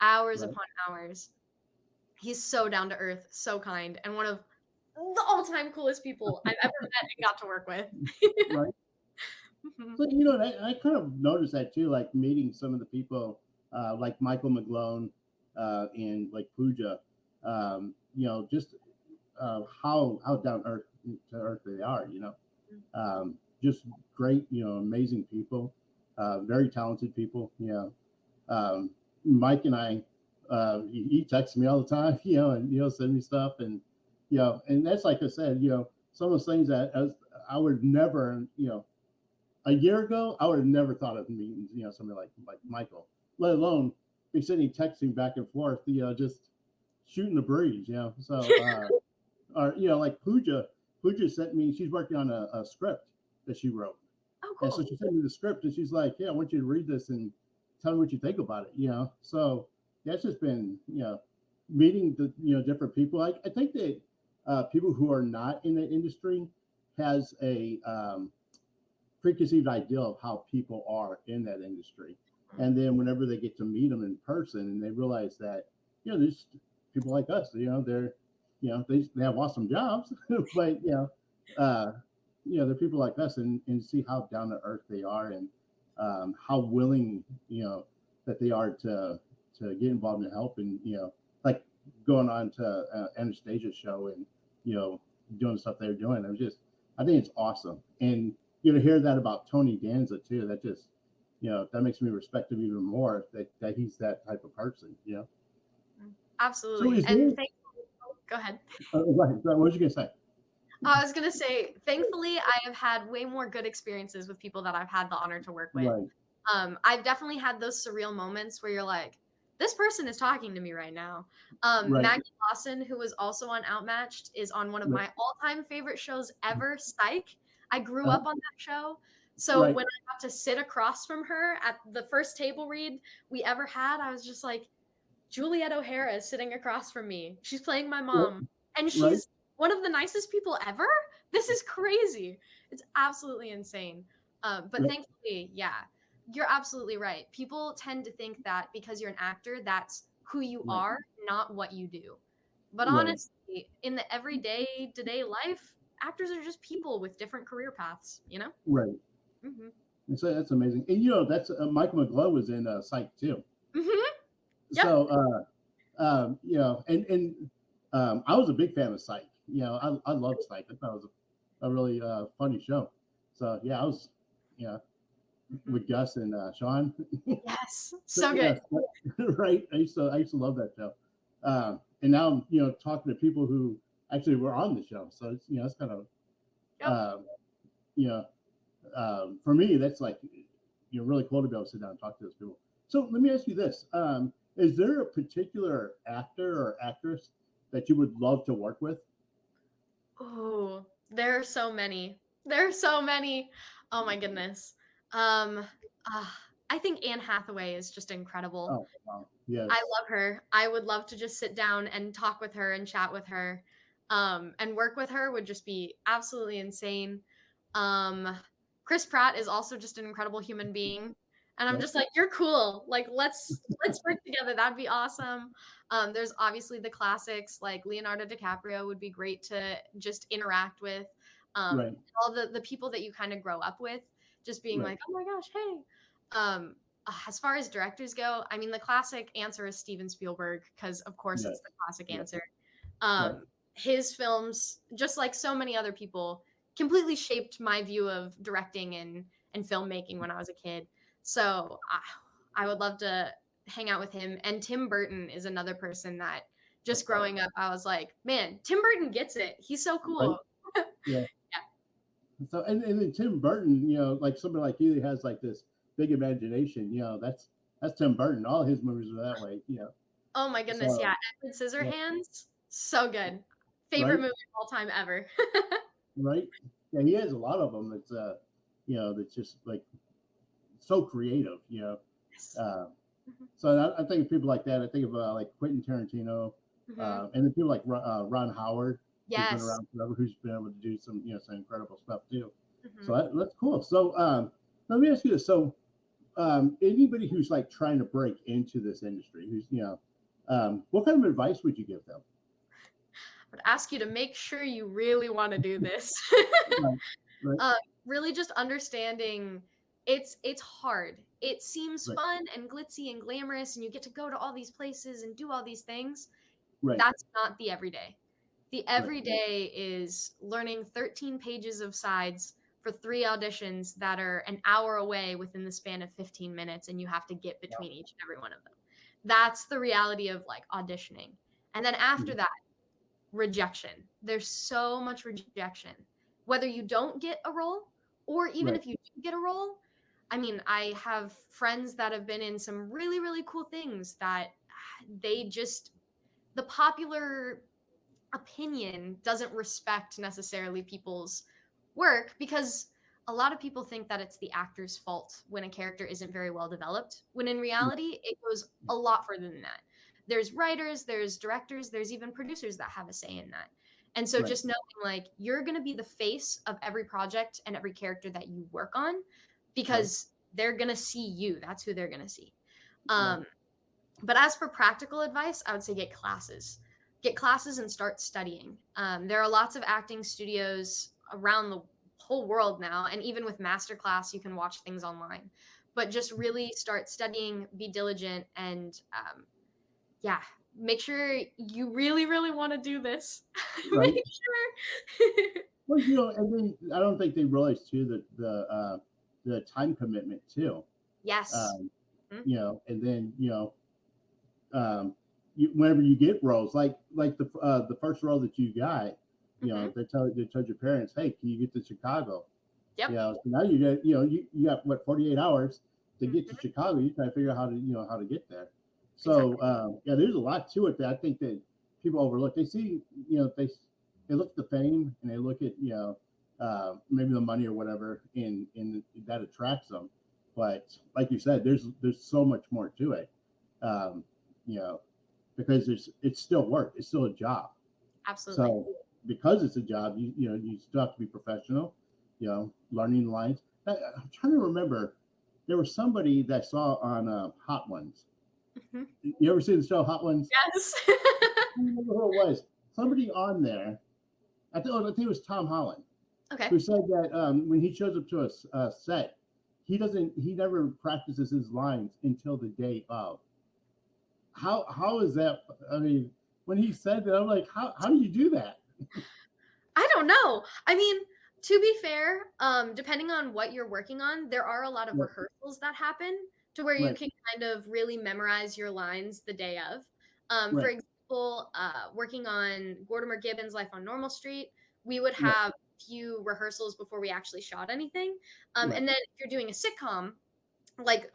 hours Right. upon hours. He's so down to earth, so kind, and one of the all time coolest people I've ever met and got to work with. Right. Mhm. So, you know, I kind of noticed that too, like meeting some of the people, like Michael McGlone, and like Pooja, you know, just how down earth to earth they are, you know, just great, you know, amazing people, very talented people. You know, Mike and I, he texts me all the time, you know, and he'll send me stuff, and you know, and that's like I said, you know, some of those things that I would never, you know, a year ago I would have never thought of meeting, you know, somebody like Michael, let alone be sitting texting back and forth, you know, just shooting the breeze, you know. So, or you know, like Pooja sent me. She's working on a script that she wrote, Oh, and so cool. she sent me the script, and she's like, "Yeah, I want you to read this and tell me what you think about it." You know, so that's just been, you know, meeting the, you know, different people. I think that people who are not in the industry has a preconceived idea of how people are in that industry, and then whenever they get to meet them in person and they realize that, you know, there's people like us, you know, they're, you know, they have awesome jobs, but uh you know, they're people like us, and see how down to earth they are, and how willing, you know, that they are to get involved and help, and you know, like going on to Anastasia's show, and you know, doing the stuff they're doing. I'm just, I think it's awesome, and you know, hear that about Tony Danza too. That just, you know, that makes me respect him even more. That he's that type of person. You know. So Absolutely. is And there? go ahead. Right. What was you gonna say? I was gonna say, thankfully, I have had way more good experiences with people that I've had the honor to work with. Right. I've definitely had those surreal moments where you're like, this person is talking to me right now. Right. Maggie Lawson, who was also on Outmatched, is on one of Right. my all-time favorite shows ever, Psych. I grew Uh, up on that show. So right. when I got to sit across from her at the first table read we ever had, I was just like, Juliet O'Hara is sitting across from me. She's playing my Right. mom, and Right. she's one of the nicest people ever. This is crazy. It's absolutely insane. But Right. thankfully, yeah, you're absolutely right. People tend to think that because you're an actor, that's who you Right. are, not what you do. But Right. honestly, in the everyday to day life, actors are just people with different career paths, you know? Right. Hmm. And so that's amazing. And you know, that's Michael McGlow was in Psych too. Hmm. Yep. So you know, and I was a big fan of Psych. You know, I loved Psych. I thought it was a really funny show. So yeah, I was, you know, Hmm. with Gus and Sean. Yes. So, So good. yeah, right. I used to love that show. And now I'm, you know, talking to people who actually were on the show. So it's, you know, it's kind of, Yep. you know, for me, that's like, you know, really cool to be able to sit down and talk to those people. So let me ask you this: is there a particular actor or actress that you would love to work with? Oh, there are so many. There are so many. Oh my goodness. Um, ah, I think Anne Hathaway is just incredible. Oh, wow. Yes. I love her. I would love to just sit down and talk with her and chat with her. And work with her would just be absolutely insane. Um, Chris Pratt is also just an incredible human being. And I'm Yep. just like, you're cool. Like, let's work together. That'd be awesome. There's obviously the classics, like Leonardo DiCaprio would be great to just interact with. Right. All the people that you kind of grow up with, just being Right. like, oh my gosh, hey. As far as directors go, I mean, the classic answer is Steven Spielberg, because of course Yes. it's the classic Yes. answer. Right. His films, just like so many other people, completely shaped my view of directing and filmmaking when I was a kid. So I would love to hang out with him. And Tim Burton is another person that just growing up, I was like, man, Tim Burton gets it. He's so Right. cool. Yeah. Yeah. So and then Tim Burton, like somebody like you has like this big imagination, that's Tim Burton. All his movies are that way, Oh my goodness, So yeah. Edward yeah, Scissorhands, so good. Favorite right, movie of all time ever. right. Yeah, he has a lot of them. That's just like so creative. Yes. Uh, Mhm, so I think of people like that. I think of like Quentin Tarantino, mhm. and then people like Ron Howard, who's been Yes. around forever, who's been able to do some incredible stuff too. So Mhm. that's cool. So let me ask you this. So anybody who's like trying to break into this industry, what kind of advice would you give them? Would ask you to make sure you really want to do this. Right, right, uh, really just understanding it's hard. It seems right, fun and glitzy and glamorous, and you get to go to all these places and do all these things. right, That's not the everyday. The right, everyday is learning 13 pages of sides for 3 auditions that are an hour away within the span of 15 minutes, and you have to get yeah, between each and every one of them. That's the reality of like auditioning. And then after mhm, that, rejection. There's so much rejection. Whether you don't get a role or even right, if you do get a role, I mean, I have friends that have been in some really, really cool things that they just, the popular opinion doesn't respect necessarily people's work because a lot of people think that it's the actor's fault when a character isn't very well developed, when in yeah, reality, it goes a lot further than that. There's writers, there's directors, there's even producers that have a say in that. And so right, just knowing like you're going to be the face of every project and every character that you work on right, because they're going to see you. That's who they're going to see. right, Um, but as for practical advice, I would say get classes. Get classes and start studying. There are lots of acting studios around the whole world now, and even with masterclass, you can watch things online. But just really start studying, be diligent, and yeah, make sure you really, really want to do this. right. Make sure. Well, and then I don't think they realize too that the time commitment too. Yes. Um, Mhm, and then um, whenever you get roles, like the first role that you got, mhm. they told your parents, hey, can you get to Chicago? Yep. So now you get you got what 48 hours to get to Mhm. Chicago. You try to figure out how to get there. So Exactly. yeah, there's a lot to it that I think that people overlook. They see they look at the fame and they look at maybe the money or whatever, and that attracts them. But like you said, there's so much more to it. Um, you know, because it's still work. It's still a job. Absolutely. So because it's a job, you still have to be professional. Learning lines. I'm trying to remember. There was somebody that I saw on Hot Ones. Mhm. You ever seen the show Hot Ones? Yes. I don't remember who it was. Somebody on there. I think it was Tom Holland Okay. who said that when he shows up to a set, he never practices his lines until the day of. How is that? I mean, when he said that, I'm like, how do you do that? I don't know. I mean, to be fair, depending on what you're working on, there are a lot of Right, rehearsals that happen to where you right, can kind of really memorize your lines the day of. For right, example, working on Gordimer Gibbon's Life on Normal Street, we would right, have few rehearsals before we actually shot anything. right, And then if you're doing a sitcom, like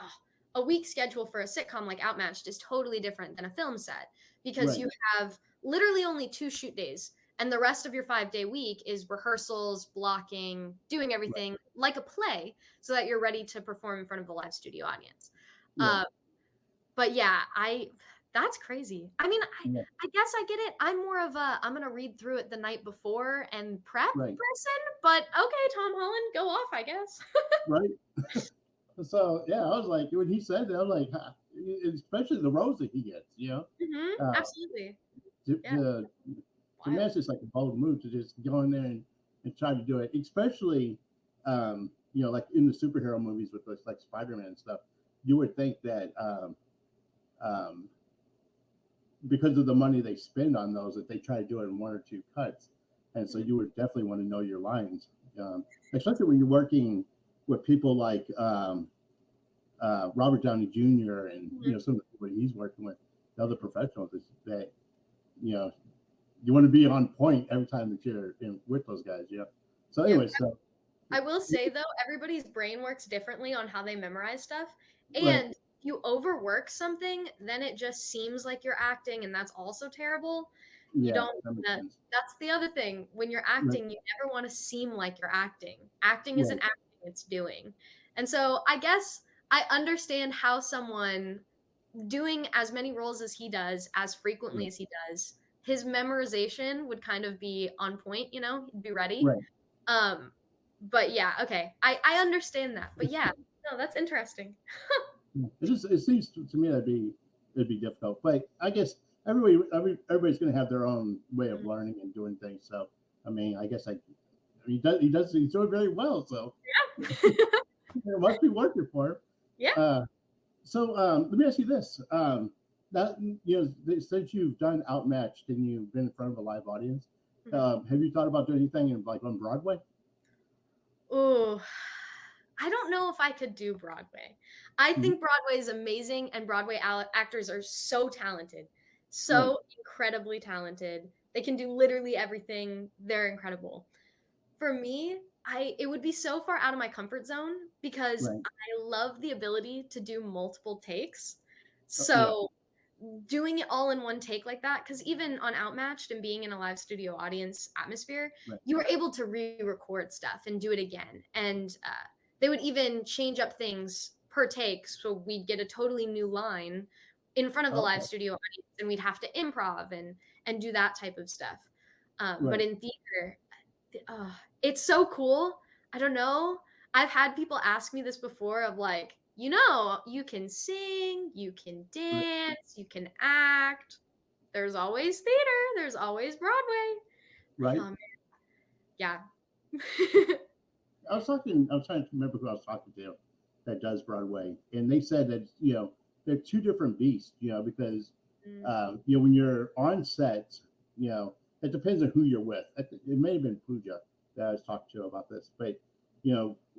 a week schedule for a sitcom like Outmatched is totally different than a film set because right, you have literally only 2 shoot days. And the rest of your 5-day week is rehearsals, blocking, doing everything like a play so that you're ready to perform in front of a live studio audience. Right. But yeah, that's crazy. I mean, Yeah. I guess I get it. I'm more of a I'm gonna read through it the night before and prep Right. person, but okay, Tom Holland, go off, I guess. Right. So yeah, I was like, when he said that, I was like, especially the roles that he gets, Absolutely. to, Yeah. to, to me, Wild. it's just like a bold move to just go in there and try to do it, especially, like in the superhero movies with like Spider-Man and stuff. You would think that um, because of the money they spend on those, that they try to do it in 1 or 2 cuts, and so you would definitely want to know your lines, especially when you're working with people like Robert Downey Jr. and some of the people he's working with, the other professionals, is that you want to be on point every time that you're with those guys. So anyway, so I will say though, everybody's brain works differently on how they memorize stuff. right, And if you overwork something, then it just seems like you're acting, and that's also terrible. You yeah, don't that makes wanna, sense. that's the other thing. When you're Right, acting, you never want to seem like you're acting. Acting isn't right, acting, it's doing. And so I guess I understand how someone doing as many roles as he does, as frequently right, as he does, his memorization would kind of be on point, he'd be ready. right. Um, but yeah, okay. I understand that. But yeah, no, that's interesting. Yeah. It seems to me it'd be difficult, but I guess everybody's going to have their own way of Mm, learning and doing things. So I mean, I guess he's doing very well. So yeah. it must be working for him. Yeah. Uh, so let me ask you this: that since you've done Outmatched and you've been in front of a live audience, Mhm. have you thought about doing anything on Broadway? Ooh, I don't know if I could do Broadway. I Mhm. think Broadway is amazing, and Broadway actors are so talented, Right, so incredibly talented. They can do literally everything. They're incredible. For me, I it would be so far out of my comfort zone because right, I love the ability to do multiple takes. yeah, So doing it all in one take like that, because even on Outmatched and being in a live studio audience atmosphere, right, you were able to re-record stuff and do it again, and they would even change up things per take, so we'd get a totally new line in front of the live okay, studio audience, and we'd have to improv and do that type of stuff. But right, in theater, uh, it's so cool. I don't know. I've had people ask me this before of like, you can sing, you can right, dance, you can act. There's always theater, there's always Broadway. Like, right. oh man, yeah. I was trying to remember who I was talking to that does Broadway, and they said that they're two different beasts. Because Mm, when you're on set, it depends on who you're with. It may have been Pooja that I was talking to about this, but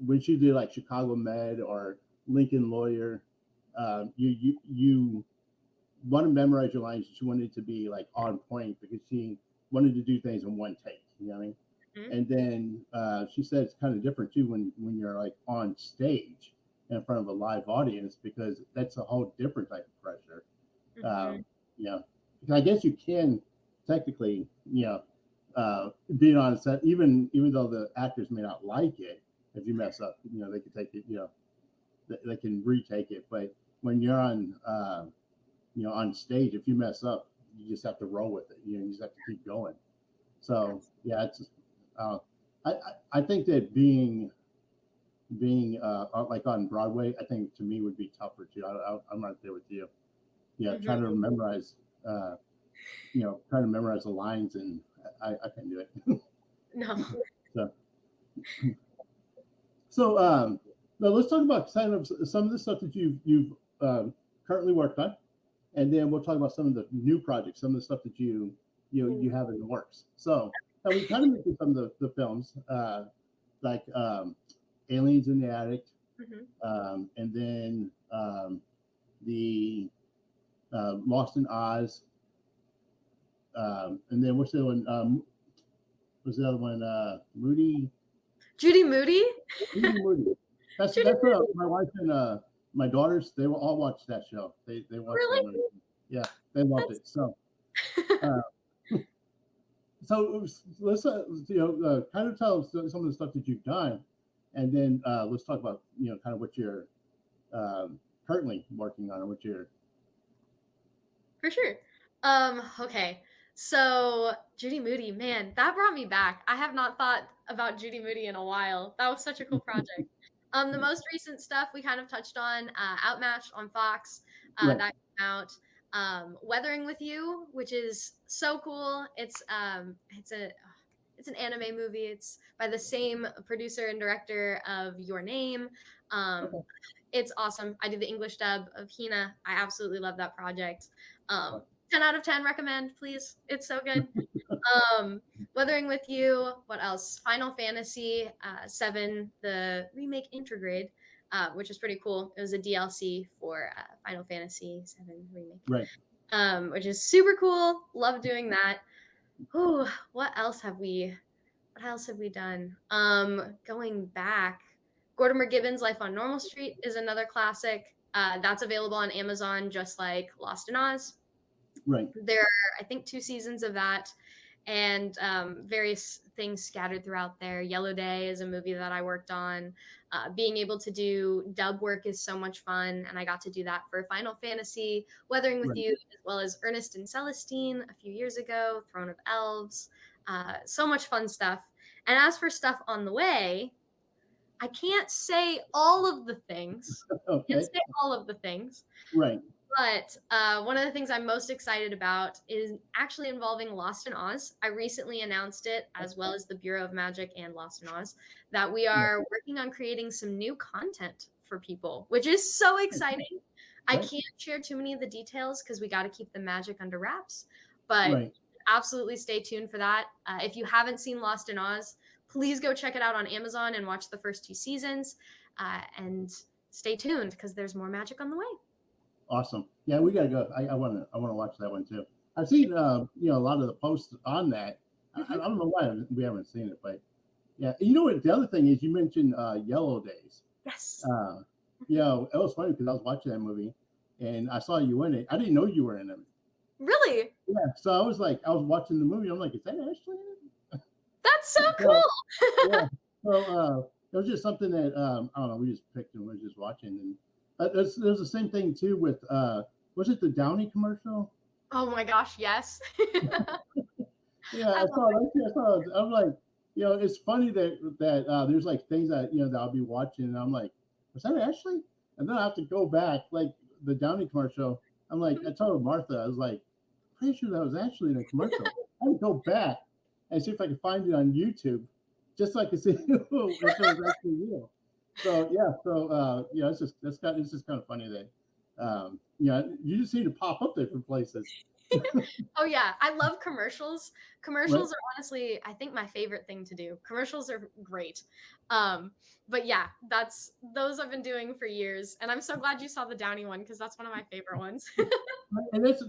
when she did like Chicago Med or Lincoln Lawyer, you want to memorize your lines. She wanted to be like on point because she wanted to do things in one take. You know what I mean? mm, And then she said it's kind of different too when you're like on stage in front of a live audience because that's a whole different type of pressure. mhm. Um, because I guess you can technically, being on set, even though the actors may not like it, if you mess up, they can take it, they can retake it. But when you're on stage, if you mess up, you just have to roll with it. You just have to keep going. So That's yeah, it's uh, I think that being like on Broadway, I think to me would be tougher too. I'm right there with you. Yeah, mhm. trying to memorize, trying to memorize the lines, and I can't do it. No. so now let's talk about kind of some of the stuff that you've currently worked on, and then we'll talk about some of the new projects, some of the stuff that you Ooh, have in the works. So, and we kind of mentioned some of the films, like Aliens in the Attic, mhm. and then the Lost in Oz, and then what's the other one? Was the other one Moody? Judy Moody? Moody. Judy That's Moody, my wife and my daughters. They will all watch that show. They watch that really? movie. Yeah, they loved That's it. Uh, So let's kind of tell us some of the stuff that you've done, and then let's talk about kind of what you're currently working on, or what you're. For sure. Okay. So Judy Moody, man, that brought me back. I have not thought about Judy Moody in a while. That was such a cool project. The most recent stuff we kind of touched on, Outmatched on Fox, Right. that came out. Weathering with You, which is so cool. It's an anime movie. It's by the same producer and director of Your Name. Um, Okay. it's awesome. I did the English dub of Hina. I absolutely love that project. Okay. 10 out of 10 recommend, please. It's so good. Weathering with You. What else? Final Fantasy 7, the remake Intergrade, which is pretty cool. It was a DLC for Final Fantasy 7 remake, Right. which is super cool. Love doing that. Ooh, what else have we done? Going back, Gordimer Gibbon's Life on Normal Street is another classic. That's available on Amazon, just like Lost in Oz. Right. There are, I think, 2 seasons of that, and various things scattered throughout there. Yellow Day is a movie that I worked on. Being able to do dub work is so much fun, and I got to do that for Final Fantasy, Weathering with Right. You, as well as Ernest and Celestine a few years ago, Throne of Elves. So much fun stuff. And as for stuff on the way, I can't say all of the things. Okay. Right. But one of the things I'm most excited about is actually involving Lost in Oz. I recently announced it, as well as the Bureau of Magic and Lost in Oz, that we are working on creating some new content for people, which is so exciting. I Right. can't share too many of the details because we got to keep the magic under wraps, but Right. absolutely stay tuned for that. If you haven't seen Lost in Oz, please go check it out on Amazon and watch the first 2 seasons, and stay tuned because there's more magic on the way. Awesome. Yeah, we gotta go. I want to watch that one too. I've seen a lot of the posts on that. I don't know why we haven't seen it, but yeah. You know what? The other thing is, you mentioned Yellow Days. Yes. It was funny because I was watching that movie and I saw you in it. I didn't know you were in it. Really? Yeah. So I was watching the movie. I'm like, is that Ashley in it? That's so cool. Yeah. So it was just something that I don't know. We just picked and we were just watching, and there's the same thing too with was it the Downy commercial? Oh my gosh, yes. Yeah, I saw that. I saw it. I'm like, it's funny that there's like things that that I'll be watching, and I'm like, was that Ashley? And then I have to go back, like the Downy commercial. I'm like, I told Martha, I was like, pretty sure that was Ashley in a commercial. I would go back and see if I could find it on YouTube, just so I could see if it was actually real. So it's just kind of funny that you just need to pop up different places. Oh yeah, I love commercials. Commercials are honestly, I think, my favorite thing to do. Commercials are great. But yeah, those I've been doing for years, and I'm so glad you saw the Downey one because that's one of my favorite ones. And that's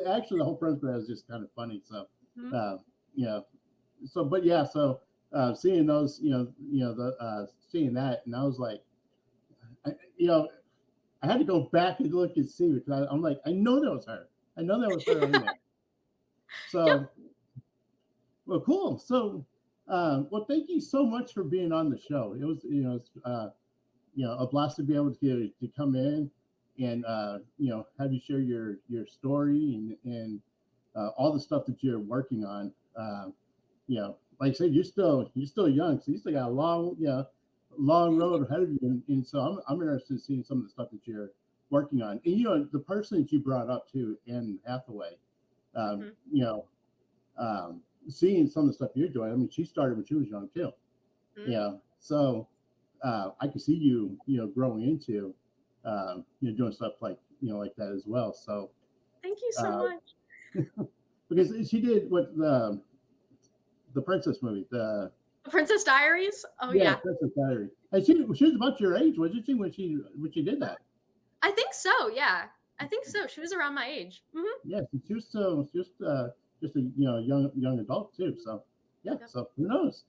actually the whole premise of that is just kind of funny. So, but yeah, so seeing those, seeing that, and I was like, I had to go back and look and see because I'm like, I know that was her. I know that was her in there. So, Yep. Well, cool. So, well, thank you so much for being on the show. It was, a blast to be able to come in and have you share your story and all the stuff that you're working on. Like I said, you're still young, so you still got a long road ahead of you. And so I'm interested in seeing some of the stuff that you're working on. And the person that you brought up to, Anne Hathaway, seeing some of the stuff you're doing. I mean, she started when she was young too. So I can see you growing into doing stuff like like that as well. So thank you so much. Because she did what the princess movie, the Princess Diaries. Oh yeah. Princess Diaries. And she was about your age, wasn't she, when she did that? I think so. Yeah, I think so. She was around my age. Yeah, she was still just a young adult too. So so who knows?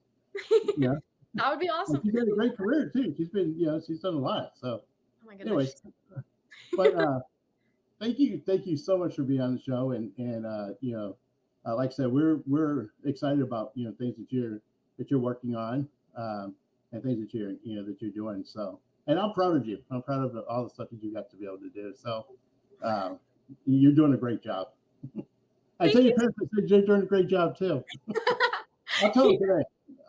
Yeah, that would be awesome. She's had a great career too. She's been she's done a lot. So oh my goodness. Anyways, but thank you so much for being on the show and like I said, we're excited about things that you're working on, and things that you're doing. So, and I'm proud of you. I'm proud of all the stuff that you got to be able to do. So, um, you're doing a great job. I tell Thank your you. parents that you're doing a great job too. I'll tell them today.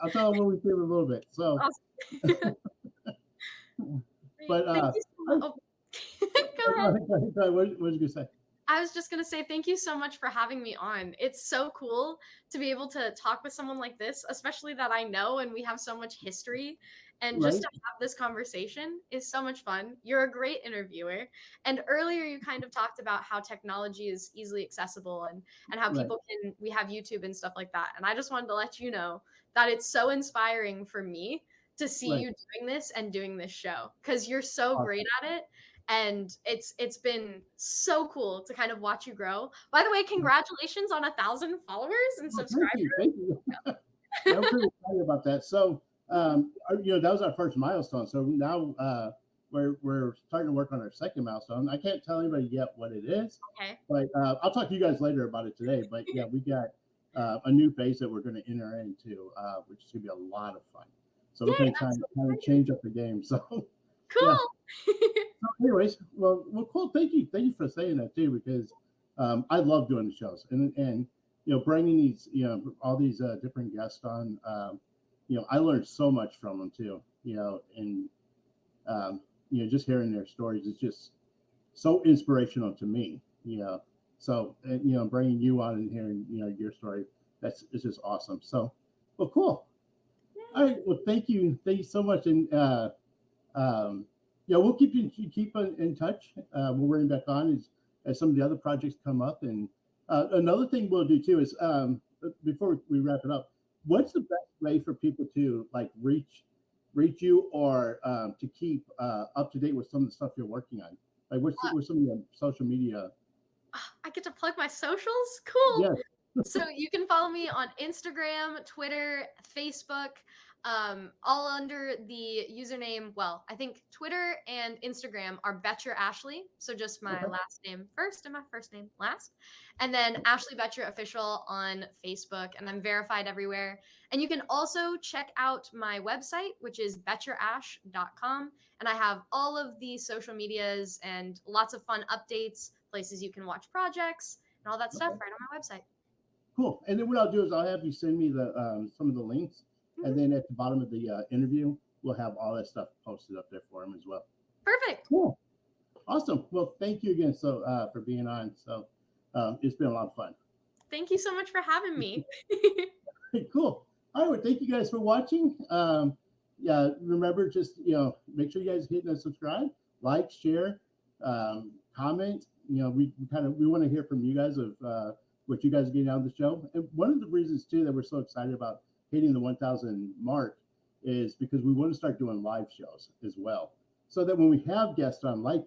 I'll tell them when we feel a little bit. So, Awesome. but Thank you so much. Oh, go ahead. What was you gonna say? I was just going to say thank you so much for having me on. It's so cool to be able to talk with someone like this, especially that I know and we have so much history. And just Right, to have this conversation is so much fun. You're a great interviewer. And earlier you kind of talked about how technology is easily accessible and how right, people can we have YouTube and stuff like that. And I just wanted to let you know that it's so inspiring for me to see right. you doing this and doing this show because you're so great Awesome. at it and it's been so cool to kind of watch you grow. By the way, congratulations on 1,000 followers and Oh, thank subscribers. you, thank you. Yeah, I'm pretty excited about that. So, that was our first milestone. So now we're starting to work on our second milestone. I can't tell anybody yet what it is, Okay. but I'll talk to you guys later about it today. But yeah, we got a new phase that we're going to enter into, which is going to be a lot of fun. So Yay, we're going to that's so kind of exciting. change up the game. So yeah. Cool. So anyways, well, cool. Thank you for saying that too, because I love doing the shows and bringing these all these different guests on. I learned so much from them too. And just hearing their stories is just so inspirational to me. So bringing you on and hearing your story, it's just awesome. So, well, cool. All right. Well, thank you so much, and um, yeah, we'll keep in touch. We'll bring back on as some of the other projects come up. And another thing we'll do too is before we wrap it up, what's the best way for people to like reach you or to keep up to date with some of the stuff you're working on? Like what's some of your social media? I get to plug my socials. Cool. Yes. So you can follow me on Instagram, Twitter, Facebook, all under the username. Well, I think Twitter and Instagram are Boettcher Ashley. So just my Okay. last name first and my first name last. And then Ashley Boettcher Official on Facebook. And I'm verified everywhere. And you can also check out my website, which is boettcherash.com. And I have all of the social medias and lots of fun updates, places you can watch projects, and all that stuff Okay. right on my website. Cool. And then what I'll do is I'll have you send me the some of the links, and Mhm. then at the bottom of the interview, we'll have all that stuff posted up there for him as well. Perfect. Cool. Awesome. Well, thank you again for being on. So it's been a lot of fun. Thank you so much for having me. Cool. All right. Well, thank you guys for watching. Yeah, remember just make sure you guys hit and subscribe, like, share, comment. We want to hear from you guys of what you guys are getting out of the show. And one of the reasons too that we're so excited about hitting the 1,000 mark is because we want to start doing live shows as well, so that when we have guests on like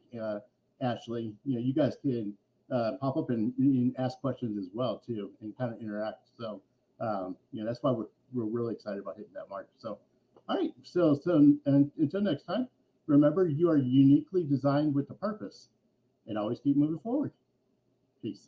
Ashley, you guys can pop up and ask questions as well too, and kind of interact. So that's why we're really excited about hitting that mark. So, all right. So and until next time, remember you are uniquely designed with a purpose, and always keep moving forward. Peace.